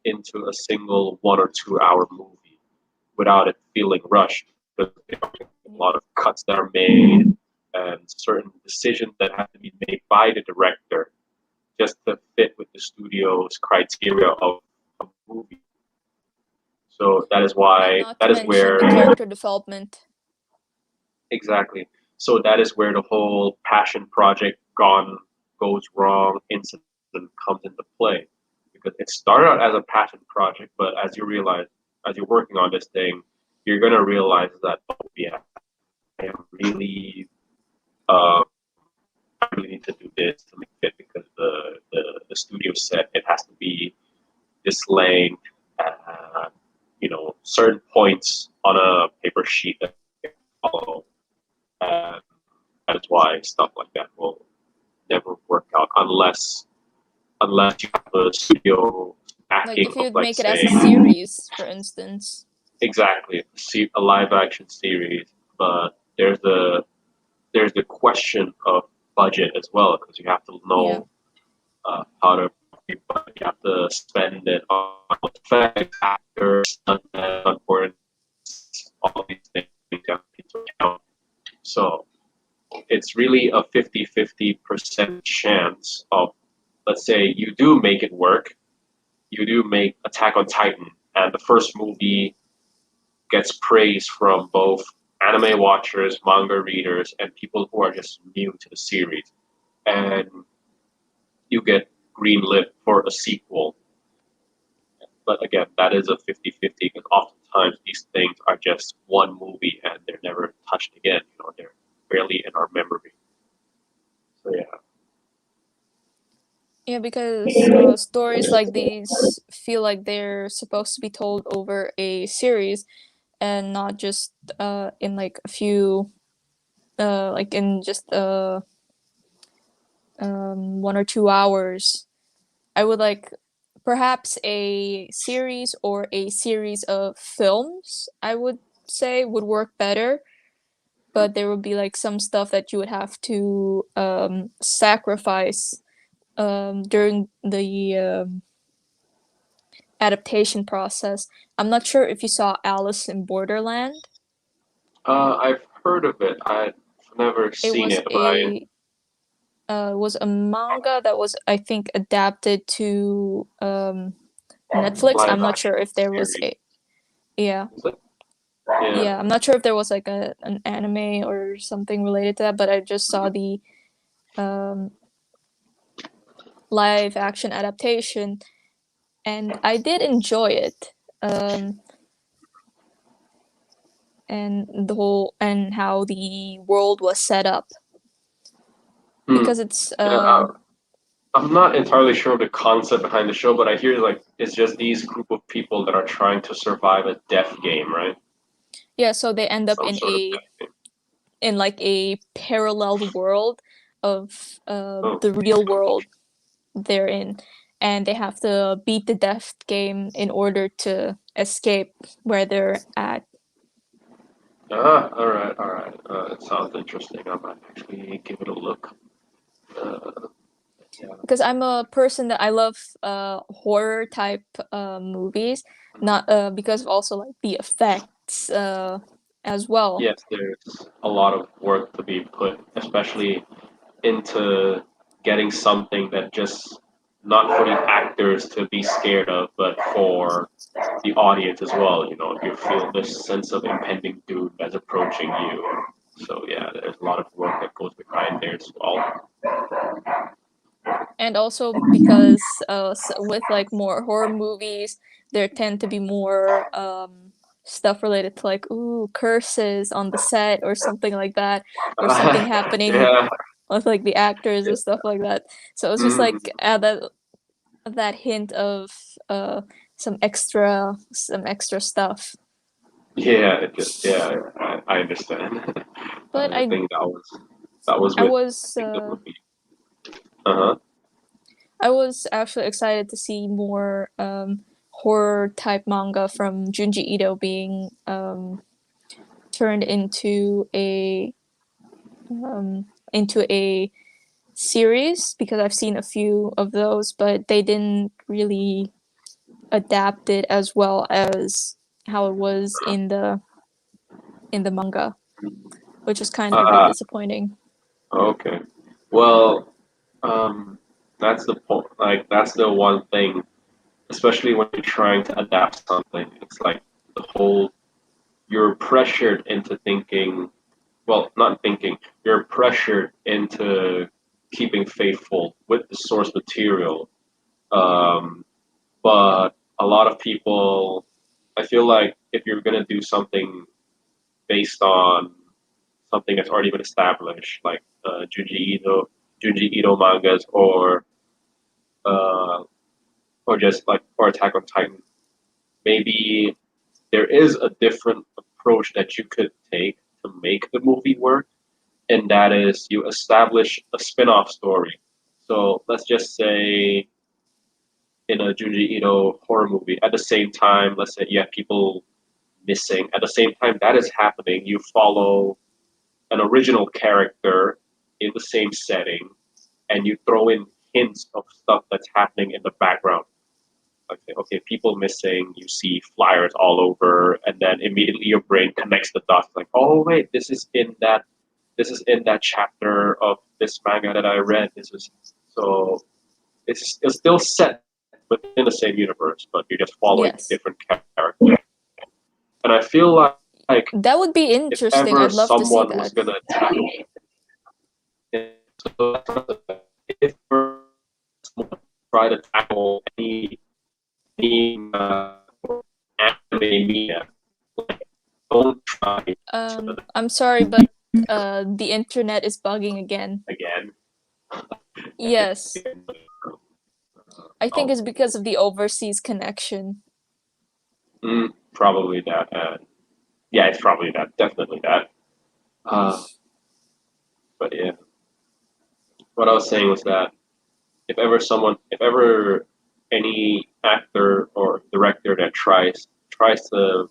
into a single 1 or 2 hour movie without it feeling rushed. Because there are a lot of cuts that are made and certain decisions that have to be made by the director just to fit with the studio's criteria of a movie. So that is And why not to that is mention where the character development. exactly. So that is where the whole passion project gone goes wrong incident comes into play. Because it started out as a passion project, but as you realize, as you're working on this thing, you're gonna realize that oh yeah, I am really uh, I really need to do this to make it fit because the studio said it has to be this length, certain points on a paper sheet that you follow. And that is why stuff like that will never work out unless you have a studio Like backing if of you'd like make it say as a series, for instance. exactly a live action series, but there's the question of budget as well because you have to Yeah. know how to you have to spend it on effects, actors, important all these things you have to take into account. So it's really a 50-50% chance of, let's say, you do make it work, you do make Attack on Titan, and the first movie gets praise from both anime watchers, manga readers, and people who are just new to the series. And you get greenlit for a sequel. But again, that is a 50-50 because oftentimes these things are just one movie and they're never touched again. They're barely in our memory. So yeah. Yeah, because stories like these feel like they're supposed to be told over a series and not just in like a few like in just 1 or 2 hours. I would like perhaps a series or a series of films, I would say would work better, but there would be like some stuff that you would have to sacrifice during the adaptation process. I'm not sure if you saw Alice in Borderland. I've heard of it. I've never It seen was it, but I a manga that was, I think, adapted to Netflix. live I'm not sure action if there was series. a yeah. Is it? Yeah. Yeah, I'm not sure if there was like an anime or something related to that, but I just saw the um, live action adaptation, and I did enjoy it. Um, and the whole and how the world was set up Hmm. because it's Yeah, I'm not entirely sure of the concept behind the show, but I hear like it's just these group of people that are trying to survive a death game, right? yeah, so they end up Some sort of death game. in like a parallel world of Oh. the real world they're in, and they have to beat the death game in order to escape where they're at. All right, all right. It sounds interesting. I might actually give it a look. Uh, yeah. Because I'm a person that I love horror type movies, not because of also like the effects as well. Yes, there's a lot of work to be put, especially into getting something that just not for the actors to be scared of, but for the audience as well. You feel this sense of impending doom that's approaching you. So yeah, there's a lot of work that goes behind there as well. And also because with like more horror movies, there tend to be more stuff related to like ooh curses on the set or something like that, or something happening Yeah. with like the actors or stuff like that. So it's just Mm, like that hint of uh some extra stuff. yeah. I understand. But I think that was I with I was think the movie. Uh huh. I was actually excited to see more horror type manga from Junji Ito being turned into a series because I've seen a few of those, but they didn't really adapt it as well as how it was in the manga, which is kind of a bit Uh, disappointing. okay. Well, um, that's the point. Like, that's the one thing, especially when you're trying to adapt something. It's like the whole you're pressured into thinking. Well, not thinking. You're pressured into keeping faithful with the source material. Um, but a lot of people, I feel like if you're gonna do something based on something that's already been established, like Junji Ito mangas, uh, or just like or Attack on Titan. Maybe there is a different approach that you could take to make the movie work, and that is you establish a spin-off story. So let's just say in a Junji Ito horror movie, at the same time, let's say you have people missing. At the same time that is happening, you follow an original character in the same setting, and you throw in hints of stuff that's happening in the background. Okay, people missing, you see flyers all over, and then immediately your brain connects the dots. Like, oh wait, this is in that chapter of this manga that I read. This is so it's still set within the same universe, but you're just following Yes. different characters. And I feel like That would be if interesting. ever I'd love to see someone was that. gonna tackle if someone try to tackle any anime media, like, don't try I'm sorry, but the internet is bugging again. again. Yes. I think Oh, it's because of the overseas connection. probably that. Yeah, it's probably that. Definitely that. Uh, but yeah, what I was saying was that if ever any actor or director that tries to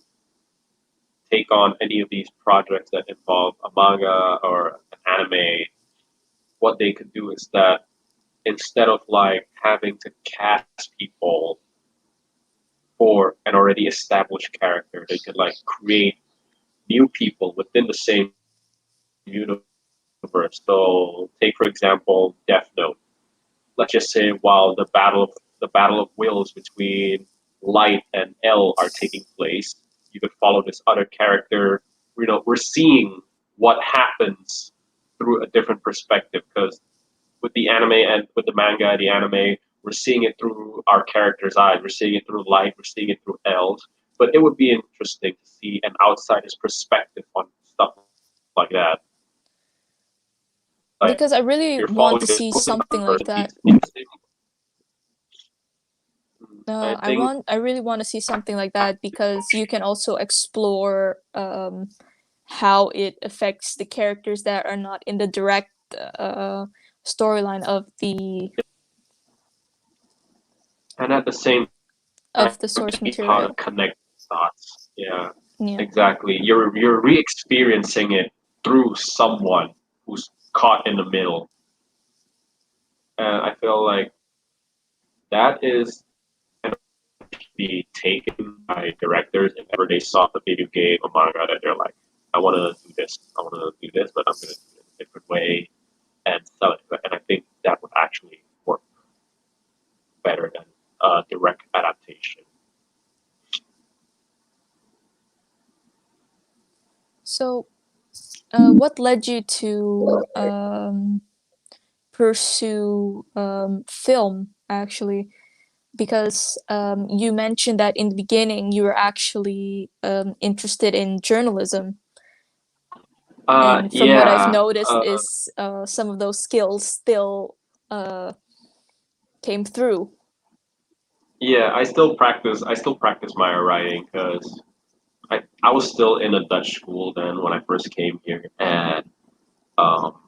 take on any of these projects that involve a manga or an anime, what they could do is that instead of like having to cast people for an already established character, they could like create new people within the same universe. So, take for example, Death Note. Let's just say while the battle of wills between Light and L are taking place, you could follow this other character. You know, we're seeing what happens through a different perspective because with the anime and with the manga, the anime, we're seeing it through our character's eyes. We're seeing it through Light. We're seeing it through L's. But it would be interesting to see an outsider's perspective on stuff like that. Like Because I really you're want following to this see something like person that. in the same. I think I really want to see something like that because you can also explore how it affects the characters that are not in the direct uh, storyline and at the same time, of the source getting how to material. connect dots. Yeah, Yeah. exactly. You're re-experiencing it through someone who's caught in the middle, and I feel like that is be taken by directors if ever they saw the video game or manga that they're like, I want to do this, I want to do this, but I'm going to do it a different way and sell it. And I think that would actually work better than direct adaptation. So, what led you to pursue film actually? Because you mentioned that in the beginning you were actually interested in journalism, and from what I've Yeah, noticed is some of those skills still uh, came through. yeah. I still practice my writing because I was still in a Dutch school then when I first came here, and um,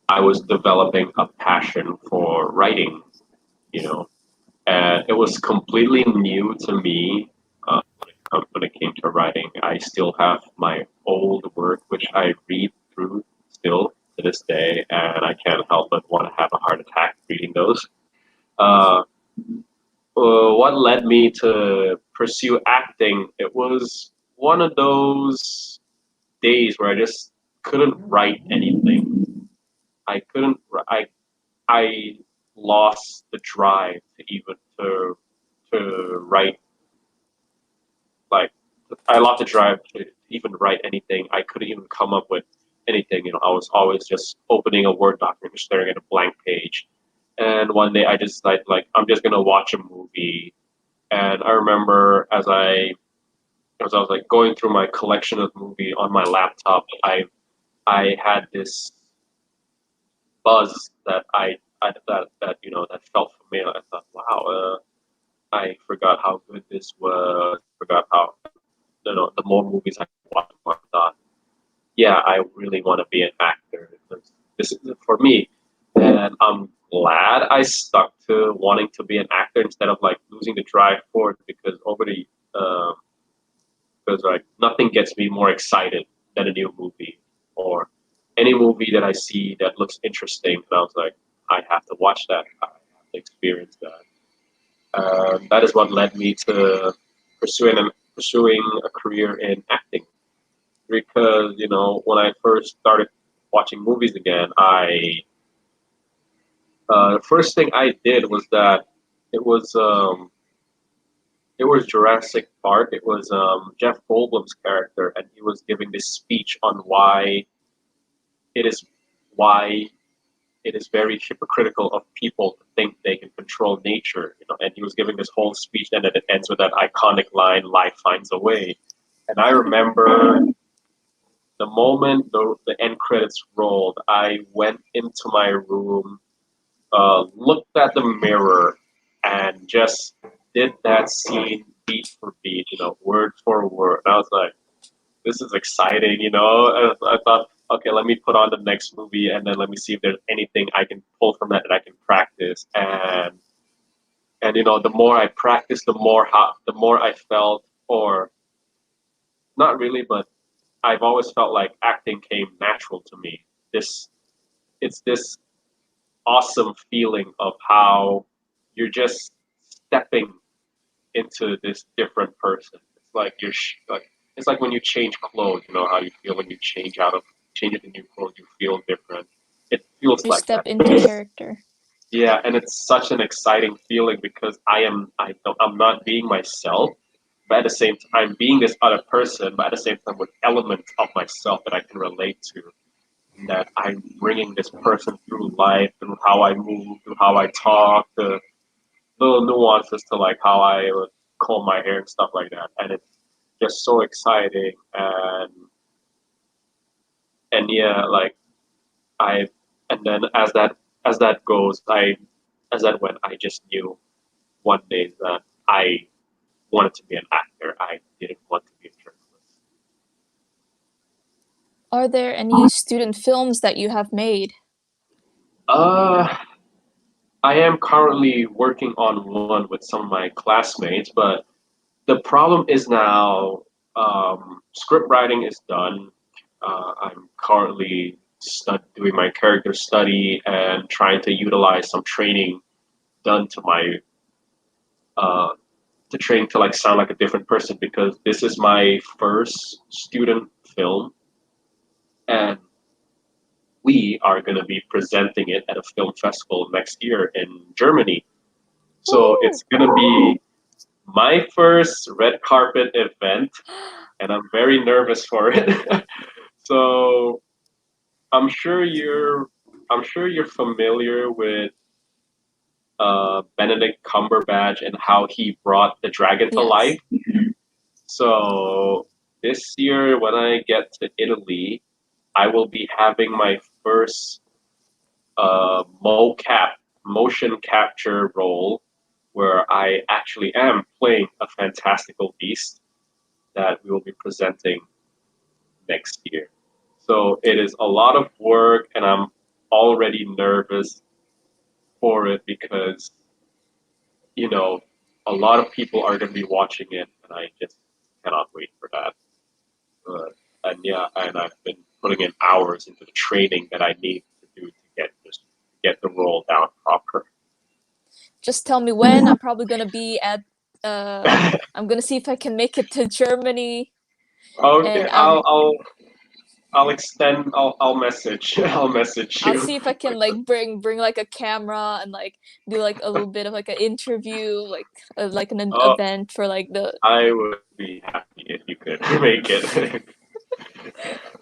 I was developing a passion for writing. You know, and it was completely new to me when it came to writing. I still have my old work, which I read through still to this day, and I can't help but want to have a heart attack reading those. Uh, what led me to pursue acting? It was one of those days where I just couldn't write anything. I couldn't. I lost the drive to even to write like I lost the drive to even write anything. I couldn't even come up with anything. You know, I was always just opening a Word document, just staring at a blank page. And one day I just decided, like, I'm just gonna watch a movie. And I remember as I was like going through my collection of movie on my laptop, I had this buzz that that you know that felt familiar. I thought, wow, I forgot how good this was. Forgot how the more movies I watched, I thought, yeah, I really want to be an actor. This is it for me, and I'm glad I stuck to wanting to be an actor instead of like losing the drive for it because over the because like nothing gets me more excited than a new movie or any movie that I see that looks interesting. And I was like, I have to watch that. I have to experience that. That is what led me to pursuing a career in acting. Because when I first started watching movies again, I the first thing I did was that it was um, it was Jurassic Park. It was Jeff Goldblum's character, and he was giving this speech on it is why it is very hypocritical of people to think they can control nature. And he was giving this whole speech, and then it ends with that iconic line, "Life finds a way." And I remember the moment the end credits rolled, I went into my room, looked at the mirror, and just did that scene beat for beat, word for word. And I was like, this is exciting. And I thought, okay, let me put on the next movie, and then let me see if there's anything I can pull from that I can practice. And the more I practiced, the more I felt, or not really, but I've always felt like acting came natural to me. This it's this awesome feeling of how you're just stepping into this different person. It's like it's like when you change clothes. You know how you feel when you change into new clothes. You feel different. It feels You like step that. into character. Yeah, and it's such an exciting feeling because I'm not being myself, but at the same time I'm being this other person, but at the same time with elements of myself that I can relate to. That I'm bringing this person through life, through how I move, through how I talk, the little nuances to like how I would comb my hair and stuff like that. And it's just so exciting. And yeah, like I and then as that goes, I as that went, I just knew one day that I wanted to be an actor. I didn't want to be a journalist. Are there any student films that you have made? Uh, I am currently working on one with some of my classmates, but the problem is now script writing is done. I'm currently doing my character study and trying to utilize some training done uh, to train to like sound like a different person because this is my first student film and we are going to be presenting it at a film festival next year in Germany. So Woo! it's going to be my first red carpet event and I'm very nervous for it. So I'm sure you're I'm sure you're familiar with Benedict Cumberbatch and how he brought the dragon to Yes. life. So this year when I get to Italy, I will be having my first mocap motion capture role where I actually am playing a fantastical beast that we will be presenting next year. So it is a lot of work, and I'm already nervous for it because you know a lot of people are going to be watching it, and I just cannot wait for that. And yeah, and I've been putting in hours into the training that I need to do to get the role down proper. Just tell me when. I'm probably gonna be at. I'm gonna see if I can make it to Germany, Okay, and I'll extend. I'll message. I'll message I'll you. see if I can like bring like a camera and like do like a little bit of like an interview, like an Oh, event for like the. I would be happy if you could make it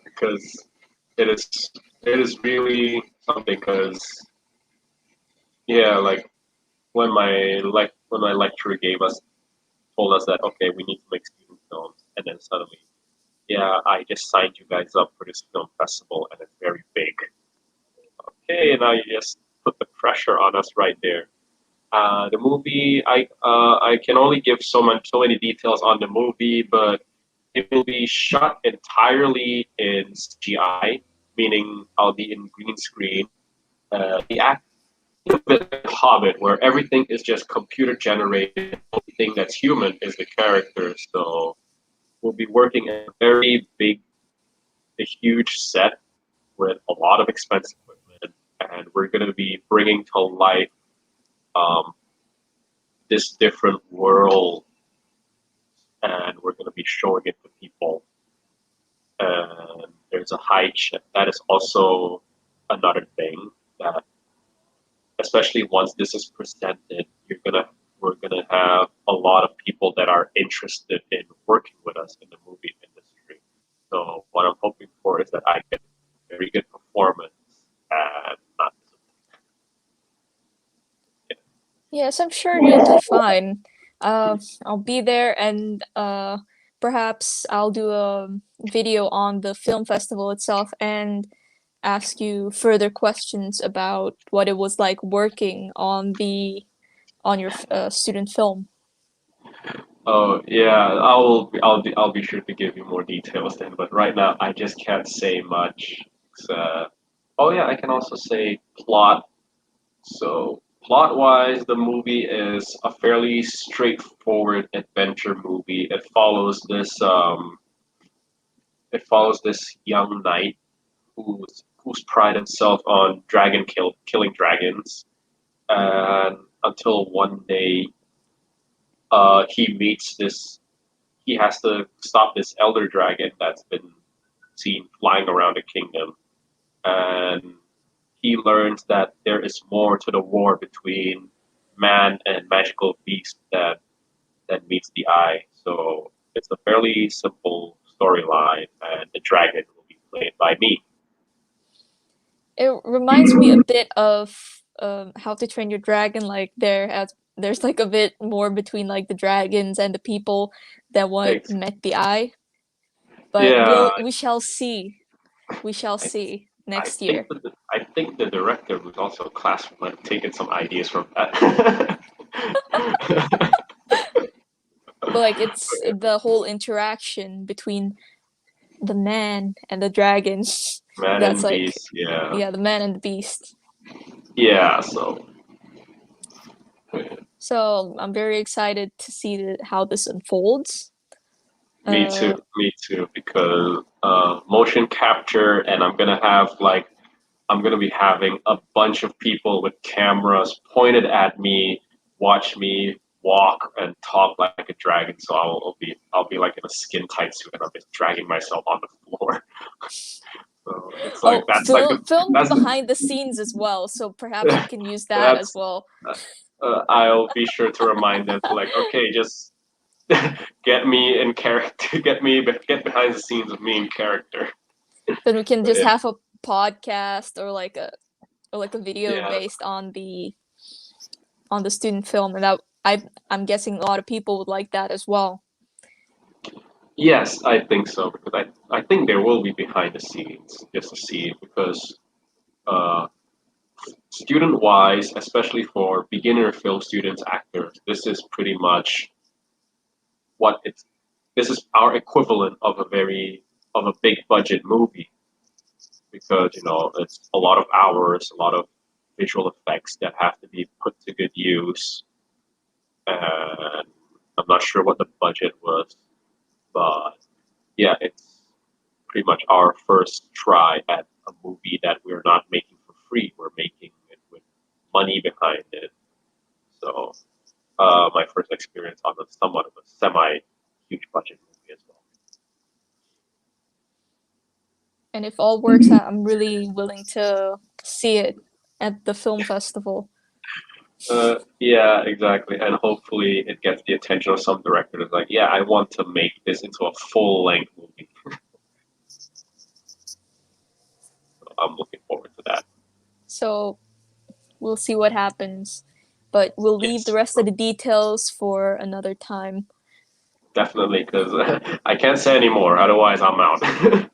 because it is it is really something. Because yeah, like when my lecturer gave us told us that okay, we need to make student films, and then suddenly, yeah, I just signed you guys up for this film festival, and it's very big. Okay, now you just put the pressure on us right there. The movie, I can only give so many details on the movie, but it will be shot entirely in CGI, meaning I'll be in green screen. The act a bit like Hobbit, where everything is just computer generated. The only thing that's human is the characters. So we'll be working in a very big, a huge set with a lot of expensive equipment, and we're going to be bringing to life um, this different world, and we're going to be showing it to people. And there's a high that is also another thing that, especially once this is presented, we're gonna have a lot of people that are interested in working with us in the movie industry. So what I'm hoping for is that I get a very good performance and not Yes, I'm sure you'll do fine. I'll be there, and perhaps I'll do a video on the film festival itself and ask you further questions about what it was like working on the on your student film. Oh yeah, I'll be sure to give you more details then. But right now, I just can't say much. Oh yeah, I can also say plot. So plot-wise, the movie is a fairly straightforward adventure movie. It follows this young knight who's pride himself on killing dragons, and until one day, he meets this. He has to stop this elder dragon that's been seen flying around the kingdom, and he learns that there is more to the war between man and magical beast that meets the eye. So it's a fairly simple storyline, and the dragon will be played by me. It reminds me a bit of How to Train Your Dragon. Like there's like a bit more between like the dragons and the people than what Thanks. met the eye. But Yeah, we shall see. We shall I, see next year. I think the director was also a classroom and taken some ideas from that. But like it's the whole interaction between the man and the dragon. Man That's and like Beast, yeah, yeah, the man and the beast. yeah. So So I'm very excited to see how this unfolds. Uh, me too, because motion capture, and I'm gonna be having a bunch of people with cameras pointed at me, watch me walk and talk like a dragon. So I'll be like in a skin tight suit, and I'm just dragging myself on the floor. So it's like oh, film that's behind the scenes as well. So perhaps we can use that as that's well. I'll be sure to remind them to like, okay, just get me in character, get behind the scenes of me in character. Then we can But just yeah, have a podcast or like a video yeah, based on the student film, and that I'm guessing a lot of people would like that as well. yes, I think so because I think there will be behind the scenes just to see because uh, student wise, especially for beginner film students actors, this is pretty much what it's. This is our equivalent of a big budget movie because it's a lot of hours, a lot of visual effects that have to be put to good use. And I'm not sure what the budget was, but yeah, pretty much our first try at a movie that we're not making for free. We're making it with money behind it. So my first experience on a somewhat of a semi huge budget movie as well. And if all works out, I'm really willing to see it at the film festival. Yeah, exactly. And hopefully it gets the attention of some director that's like, yeah, I want to make this into a full length movie. So I'm looking forward to that. So we'll see what happens. But we'll leave the Yes, rest of the details for another time. definitely, because I can't say anymore. Otherwise, I'm out.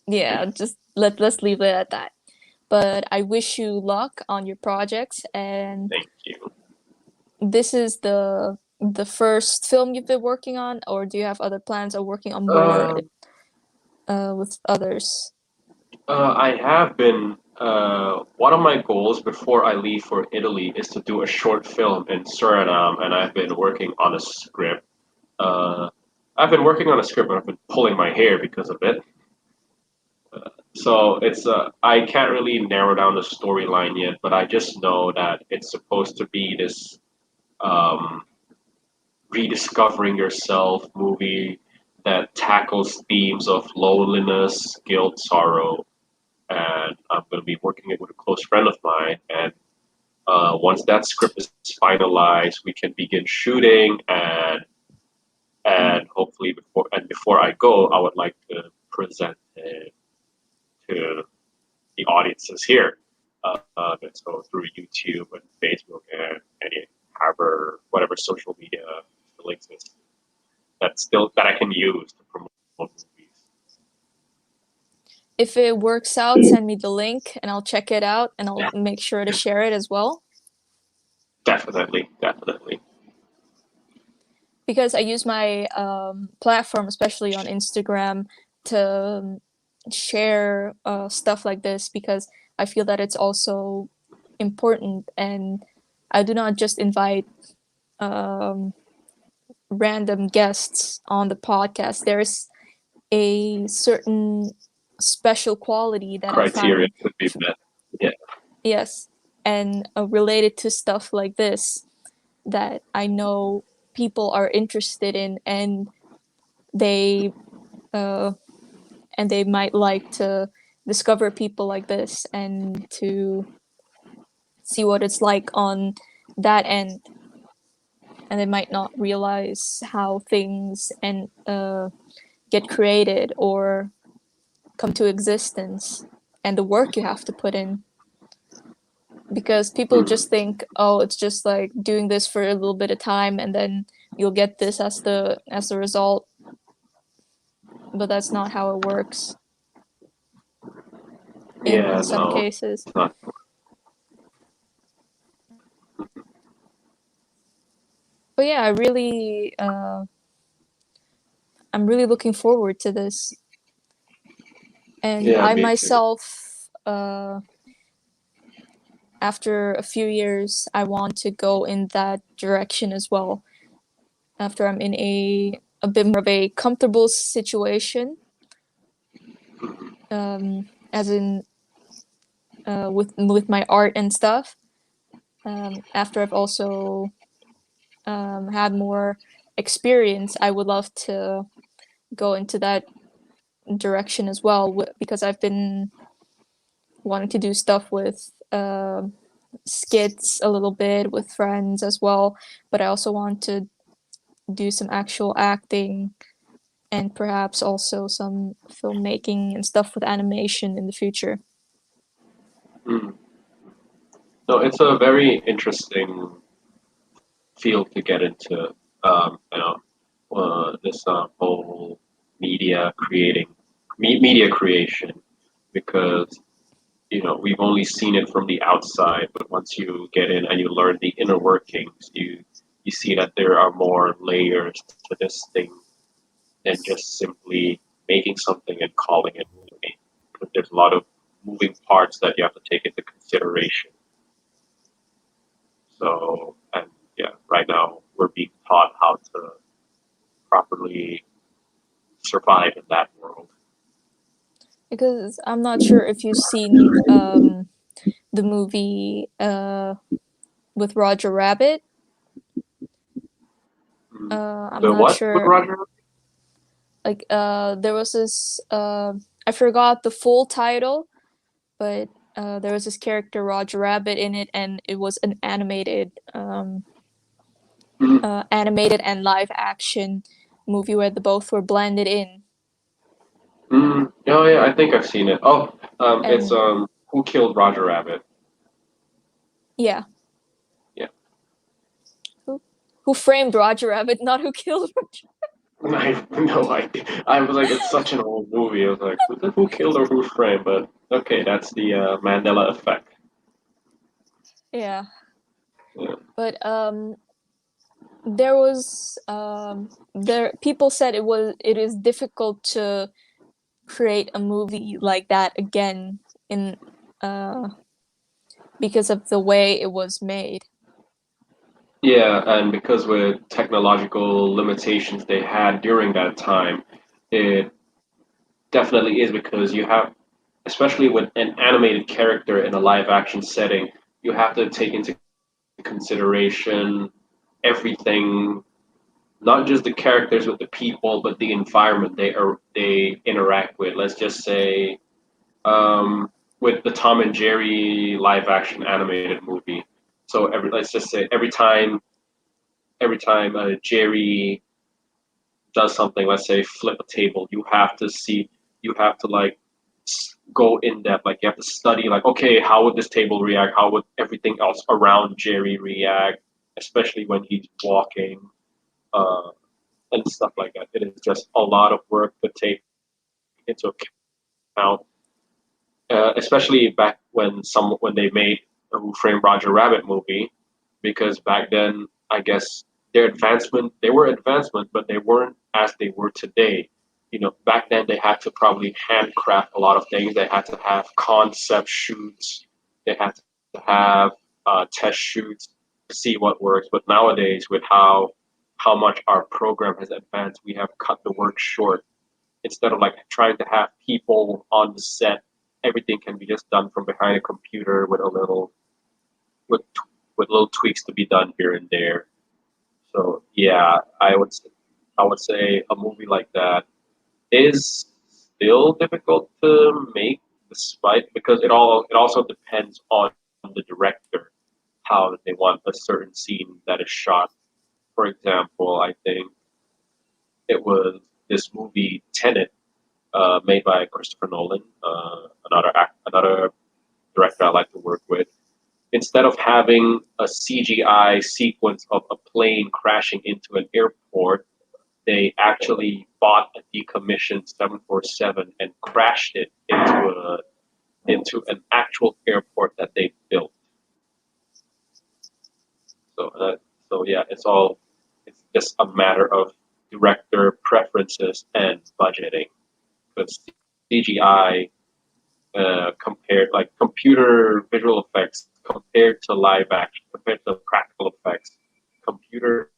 Yeah, just let's leave it at that. But I wish you luck on your projects, and Thank you. this is the first film you've been working on, or do you have other plans of working on more Uh, with others? I have been. One of my goals before I leave for Italy is to do a short film in Suriname, and I've been working on a script. Uh, I've been working on a script, but I've been pulling my hair because of it. So it's I can't really narrow down the storyline yet, but I just know that it's supposed to be this um, rediscovering yourself movie that tackles themes of loneliness, guilt, sorrow, and I'm going to be working it with a close friend of mine. And once that script is finalized, we can begin shooting, and hopefully before I go, I would like to present it to the audiences here. So through YouTube and Facebook and any however whatever social media still exists that I can use to promote movies. If it works out, send me the link and I'll check it out and I'll make sure to share it as well. Definitely, definitely. Because I use my platform, especially on Instagram, to share stuff like this because I feel that it's also important. And I do not just invite um, random guests on the podcast. There's a certain special quality that I Criteria find, could be met. Yeah. yes, and related to stuff like this that I know people are interested in, they uh, and they might like to discover people like this and to see what it's like on that end, and they might not realize how things and get created or come to existence and the work you have to put in, because people Hmm. just think, oh, it's just like doing this for a little bit of time and then you'll get this as the result, but that's not how it works Yeah, in some no, cases. it's not. But yeah, I'm really looking forward to this, and Yeah, I me too. myself, after a few years, I want to go in that direction as well. After I'm in a bit more of a comfortable situation, as in with my art and stuff. After I've also had more experience, I would love to go into that direction as well because I've been wanting to do stuff with skits a little bit with friends as well, but I also want to do some actual acting and perhaps also some filmmaking and stuff with animation in the future. Mm. No, it's a very interesting field to get into. This whole media creation, because we've only seen it from the outside, but once you get in and you learn the inner workings, you see that there are more layers to this thing than just simply making something and calling it movie. But there's a lot of moving parts that you have to take into consideration. So, and yeah, right now we're being taught how to properly survive in that world. Because I'm not sure if you've seen the movie with Roger Rabbit. Mm. I'm The not what with sure. Roger? Like there was this I forgot the full title, but there was this character Roger Rabbit in it, and it was an Mm. animated and live action movie where the both were blended in. Mm. Oh yeah, I think I've seen it. Oh, it's And Who Killed Roger Rabbit? yeah, Yeah. who who framed Roger Rabbit, not who killed Roger. I have no idea. I was like, it's such an old movie. I was like, who killed or who framed? But okay, that's the Mandela effect. Yeah, Yeah. but there was there people said it is difficult to create a movie like that again in uh because of the way it was made. Yeah, and because with technological limitations they had during that time, it definitely is because you have, especially with an animated character in a live action setting, you have to take into consideration everything, not just the characters with the people, but the environment they interact with. Let's just say with the Tom and Jerry live action animated movie. So let's just say every time Jerry does something, let's say flip a table, you have to like go in depth, like you have to study, like okay, how would this table react? How would everything else around Jerry react? Especially when he's walking, uh, and stuff like that. It is just a lot of work to take into account, especially back when they made a Who Framed Roger Rabbit movie, because back then I guess they were advancement, but they weren't as they were today. You know, back then they had to probably handcraft a lot of things. They had to have concept shoots. They had to have test shoots to see what works. But nowadays, with how much our program has advanced, we have cut the work short. Instead of like trying to have people on the set, everything can be just done from behind a computer with a little with with little tweaks to be done here and there. So yeah, I would say a movie like that is still difficult to make, despite because it also depends on the director how they want a certain scene that is shot. For example, I think it was this movie Tenet, made by Christopher Nolan, another director I like to work with. Instead of having a CGI sequence of a plane crashing into an airport, they actually bought a decommissioned 747 and crashed it into an actual airport that they built. So so yeah, it's just a matter of director preferences and budgeting. Because CGI, compared like computer visual effects compared to live action, compared to practical effects, computer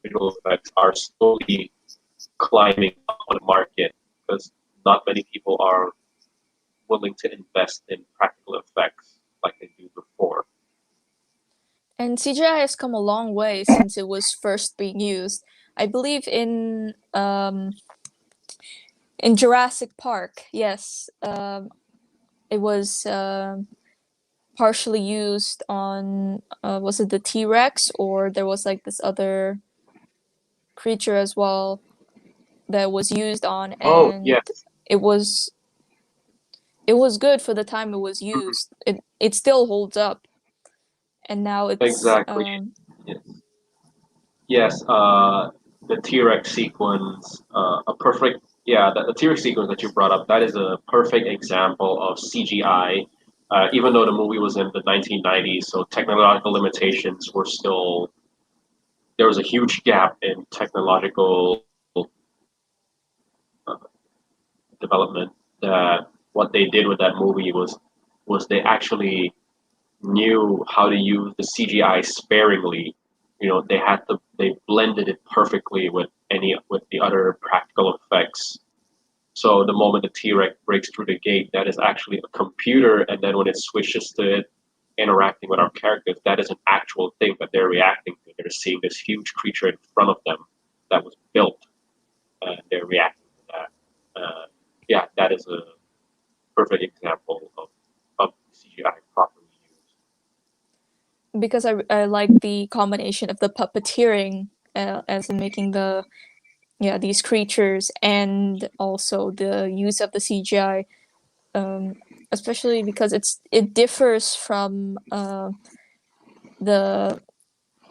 visual effects are slowly climbing up on the market because not many people are willing to invest in practical effects like they do before. And CGI has come a long way since it was first being used. I believe in Jurassic Park, yes, it was partially used on was it the T-Rex, or there was like this other creature as well that was used on, Oh and yes, it was it was good for the time it was mhm, used. It still holds up, and now it's exactly. Yes, yes. The T-Rex sequence, a perfect. Yeah, the T-Rex sequence that you brought up, that is a perfect example of CGI. Even though the movie was in the 1990s, so technological limitations were still there was a huge gap in technological uh, development. That what they did with that movie was they actually knew how to use the CGI sparingly. You know, they blended it perfectly with the other practical effects. So the moment the T-Rex breaks through the gate, that is actually a computer, and then when it switches to it interacting with our characters, that is an actual thing that they're reacting to. They're seeing this huge creature in front of them that was built, and they're reacting to that. Yeah, that is a perfect example of CGI properly used. Because I like the combination of the puppeteering, as in making these creatures, and also the use of the CGI, um, especially because it differs from the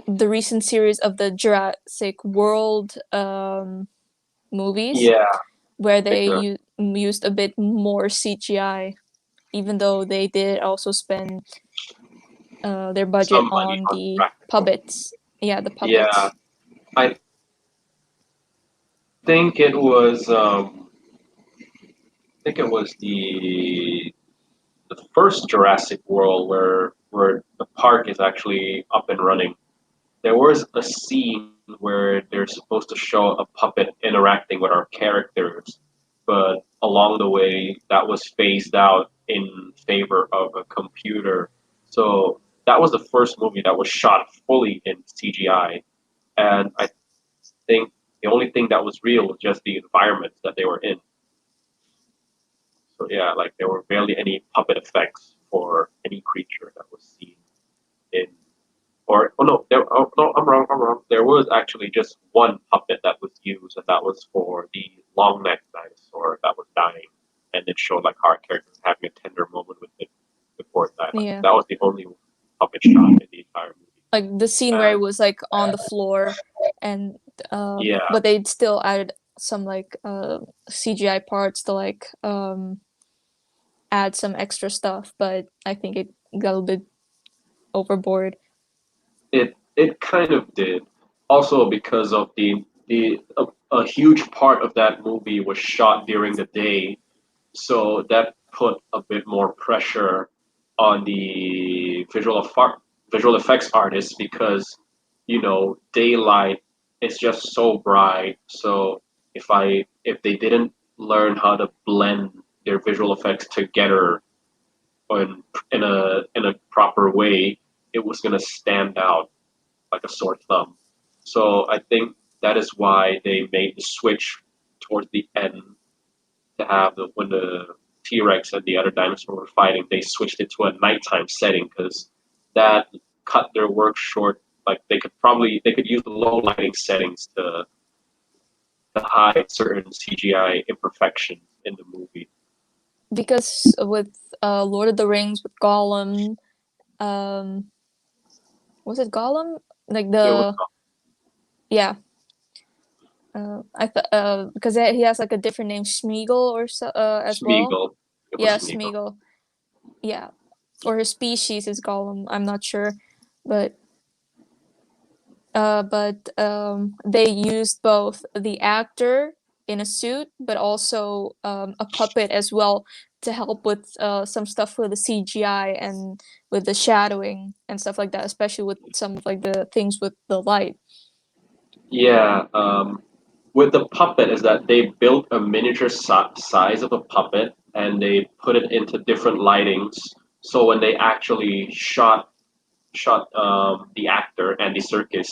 the recent series of the Jurassic World movies, Yeah, where they exactly. used a bit more CGI, even though they did also spend their budget Some money on on the practical. puppets. Yeah, the Yeah, puppets. I think it was. I think it was the first Jurassic World where the park is actually up and running. There was a scene where they're supposed to show a puppet interacting with our characters, but along the way that was phased out in favor of a computer. So that was the first movie that was shot fully in CGI, and I think the only thing that was real was just the environments that they were in. So yeah, like there were barely any puppet effects for any creature that was seen in. Or oh no, no, I'm wrong. I'm wrong. There was actually just one puppet that was used, and that was for the long necked dinosaur that was dying, and it showed like our character was having a tender moment with it before it died. Like Yeah, that was the only puppet shot in the entire movie. like the scene where it And was like on the floor, and yeah, but they still added some like CGI parts to like add some extra stuff, but I think it got a bit overboard. it kind of did. Also because of a huge part of that movie was shot during the day, so that put a bit more pressure on the visual effects artists because daylight is just so bright. So if they didn't learn how to blend their visual effects together in a proper way, it was gonna stand out like a sore thumb. So I think that is why they made the switch towards the end to have when the T Rex and the other dinosaur were fighting, they switched it to a nighttime setting because that cut their work short. Like they could use low lighting settings to hide certain CGI imperfections in the movie. Because with Lord of the Rings, with Gollum, um, was it Gollum? Like It was yeah, I thought because he has like a different name, Smeagol or so as well. Smeagol. It was Yeah, Smeagol. Smeagol. Yeah, or his species is Gollum. I'm not sure, but they used both the actor in a suit, but also a puppet as well to help with some stuff with the CGI and with the shadowing and stuff like that, especially with some of like the things with the light. Yeah, with the puppet is that they built a miniature size of a puppet and they put it into different lightings. So when they actually shot the actor Andy Serkis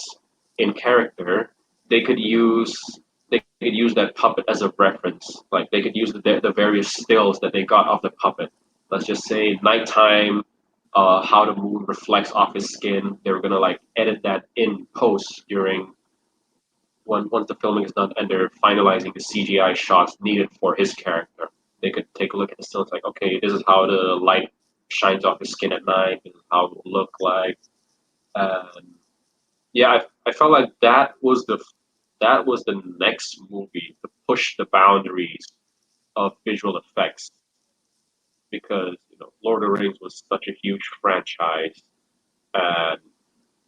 in character, they could use they could use that puppet as a reference. Like they could use the various stills that they got off the puppet. Let's just say nighttime, how the moon reflects off his skin. They were gonna like edit that in post during once the filming is done and they're finalizing the CGI shots needed for his character. They could take a look at the stills like, okay, this is how the light shines off his skin at night. This is how it will look like. And yeah, I felt like that was the next movie to push the boundaries of visual effects because Lord of the Rings was such a huge franchise and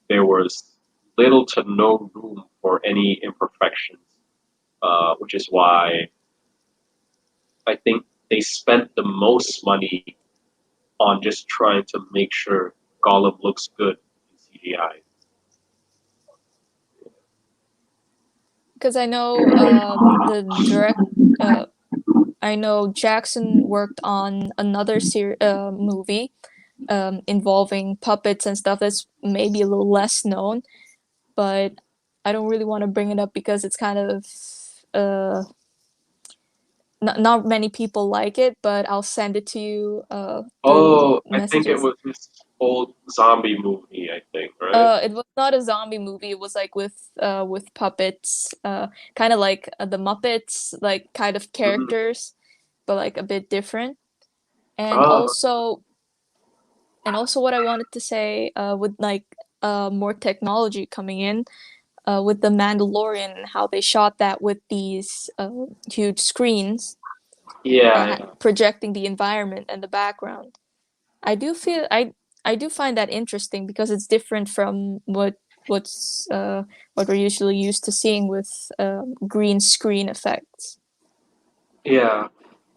there was little to no room for any imperfections, which is why I think they spent the most money on just trying to make sure Gollum looks good in CGI. Because I know the direct I know Jackson worked on another movie involving puppets and stuff that's maybe a little less known, but I don't really want to bring it up because it's kind of uh, not many people like it, but I'll send it to you through Oh, I think it messages. was this old zombie movie, I think, right? It was not a zombie movie. It was like with puppets, kind of like the Muppets, like kind of Mhm. characters, but like a bit different. And Oh, also, and also, what I wanted to say, with like more technology coming in, with the Mandalorian and how they shot that with these huge screens yeah, yeah. projecting the environment and the background. I do feel I do find that interesting because it's different from what's what we're usually used to seeing with green screen effects. Yeah.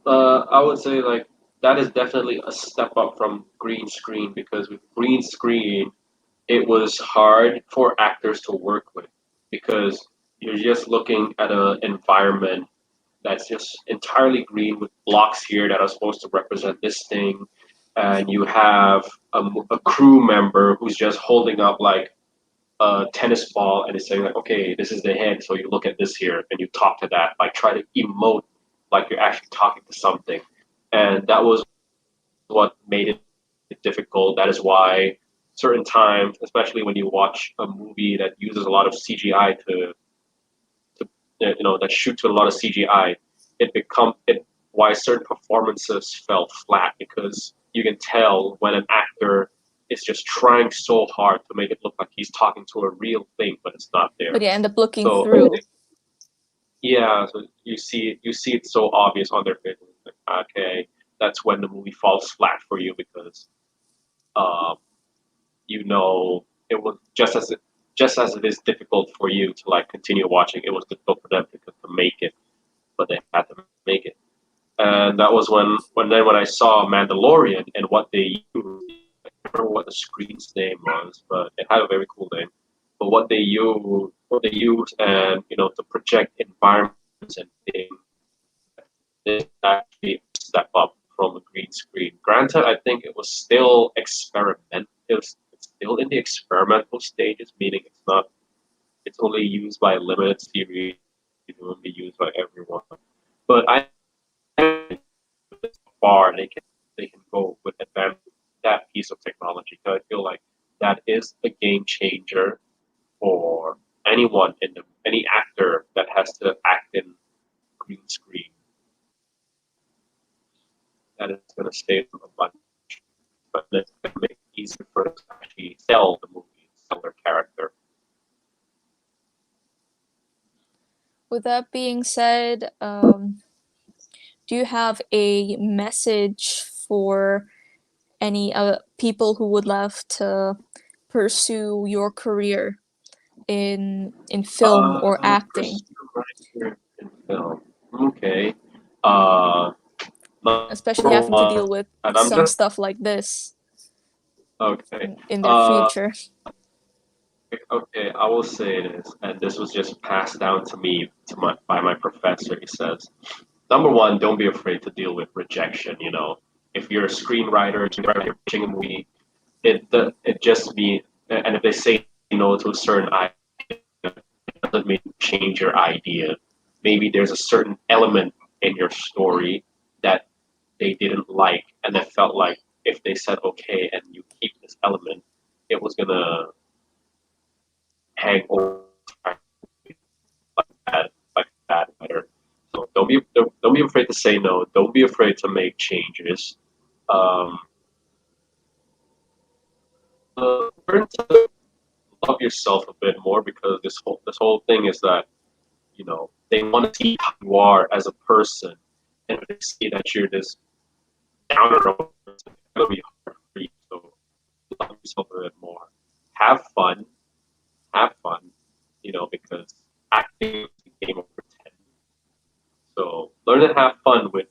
I would say like that is definitely a step up from green screen because with green screen, it was hard for actors to work with because you're just looking at an environment that's just entirely green with blocks here that are supposed to represent this thing, and you have a crew member who's just holding up like a tennis ball and is saying like, okay, this is the head, so you look at this here and you talk to that, like try to emote like you're actually talking to something, and that was what made it difficult. That is why certain times, especially when you watch a movie that uses a lot of CGI to that shoots with a lot of CGI, it why certain performances fell flat because you can tell when an actor is just trying so hard to make it look like he's talking to a real thing, but it's not But there. yeah, end up looking So through. yeah, so you see it so obvious on their faces. Like, okay, that's when the movie falls flat for you because um, it was just as it is difficult for you to like continue watching. It was difficult for them to make it, but they had to make it. And that was when I saw Mandalorian and what they used. I can't remember what the screen's name was, but it had a very cool name. But what they used, and to project environments and things, is actually a step up from a green screen. Granted, I think it was still experiment. It's still in the experimental stages, meaning it's only used by a limited series. It won't be used by everyone. But I far they can go with advance that piece of technology. So I feel like that is a game changer for anyone any actor that has to act in green screen. That is going to save them a bunch, but it's going to make it easier for them to actually sell the movie, sell their character. With that being said, do you have a message for any people who would love to pursue your career in film or acting, Pursue my career in film. Okay. Uh, especially Number having to one, deal with and I'm some just stuff like this okay. in their Uh, future? okay, I will say this, and this was just passed down to me by my professor. He says, number one, don't be afraid to deal with rejection. If you're a screenwriter, you're pitching a movie, it just means, and if they say no to a certain idea, it doesn't mean change your idea. Maybe there's a certain element in your story that they didn't like, and they felt like if they said okay and you keep this element, it was gonna hang over like that better. So don't be afraid to say no. Don't be afraid to make changes. Um, Learn to love yourself a bit more because this whole thing is that they want to see how you are as a person, and if they see that you're this down and out person, it's gonna be hard for you. So love yourself a bit more. Have fun. Have fun. Because acting is a game of pretend. So learn to have fun with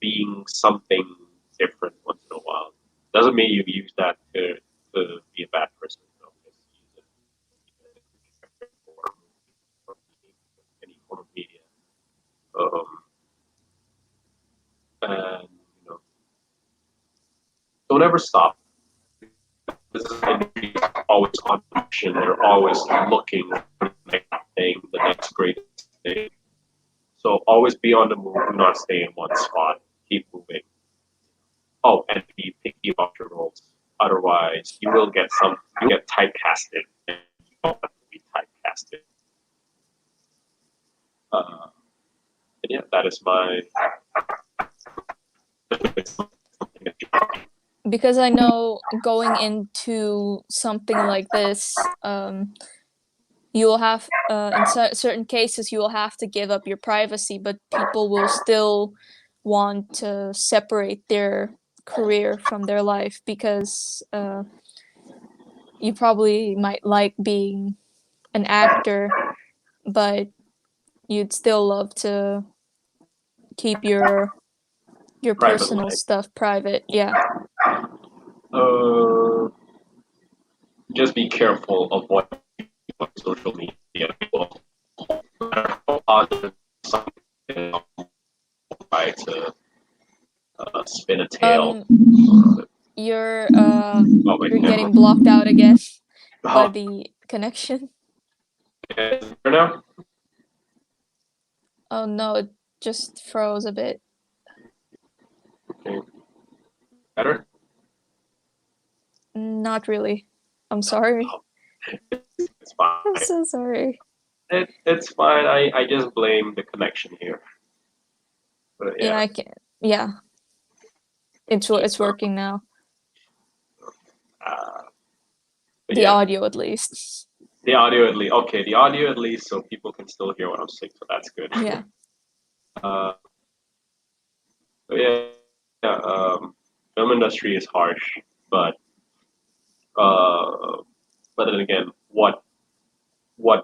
being something different once in a while. Doesn't mean you use that to be a bad person. Just use it for any form of media. Um, don't ever stop. This industry is always on mission. They're always looking for the next thing, the next greatest thing. So always be on the move. Do not stay in one spot. Keep moving. Oh, and be picky about your roles. Otherwise, you get typecasted, and you don't want to be typecasted. And yeah, that is my. Because I know going into something like this, you will have, in certain cases, you will have to give up your privacy, but people will still want to separate their career from their life because you probably might like being an actor, but you'd still love to keep your personal stuff private. Yeah. Just be careful of what you on social media. People, no matter how positive something, try to spin a tale. You're getting blocked out again by the connection. Now? Oh no, it just froze a bit. Okay. Better? Not really. I'm sorry. It's fine. I'm so sorry. It's fine. I just blame the connection here. But Yeah, I can. Yeah, it's working now. The audio at least. The audio at least. Okay, the audio at least, so people can still hear what I'm saying. So that's good. Yeah. But yeah. Film industry is harsh, but then again, what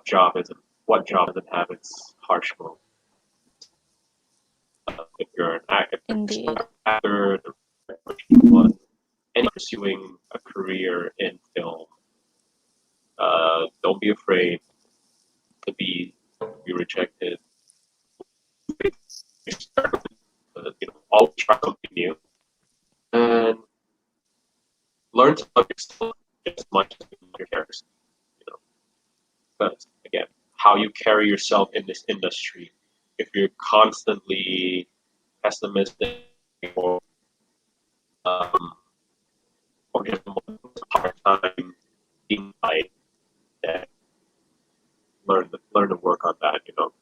job isn't? What job doesn't have its harsh moments? If you're an actor, Indeed. and pursuing a career in film, don't be afraid to be rejected. Always try something new, and learn to love yourself just as much as you love your characters. Because again, how you carry yourself in this industry, if you're constantly pessimistic or just a hard time being like that, learn to work on that. Because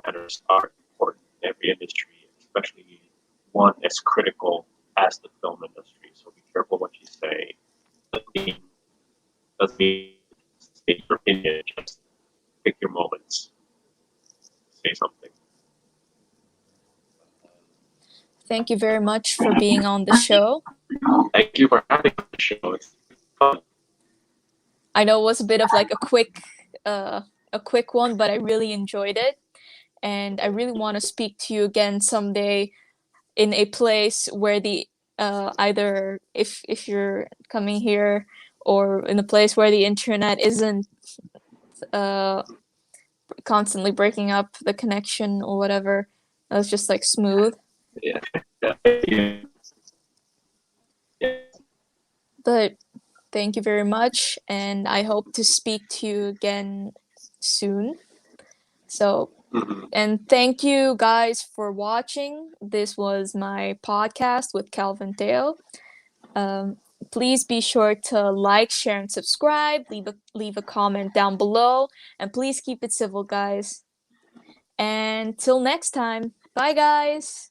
manners are important in every industry, especially one as critical as the film industry. So be careful what you say. Doesn't mean state your opinion. Just pick your moments. Say something. Thank you very much for being on the show. Thank you for having me on the show. It's fun. I know it was a bit of like a quick one, but I really enjoyed it. And I really want to speak to you again someday in a place where the either if you're coming here or in a place where the internet isn't constantly breaking up the connection or whatever. It was just like smooth. Yeah. But thank you very much, and I hope to speak to you again soon. So, and thank you guys for watching. This was my podcast with Kalvin Teo. Please be sure to like, share, and subscribe. Leave a comment down below, and please keep it civil, guys. And till next time, bye, guys.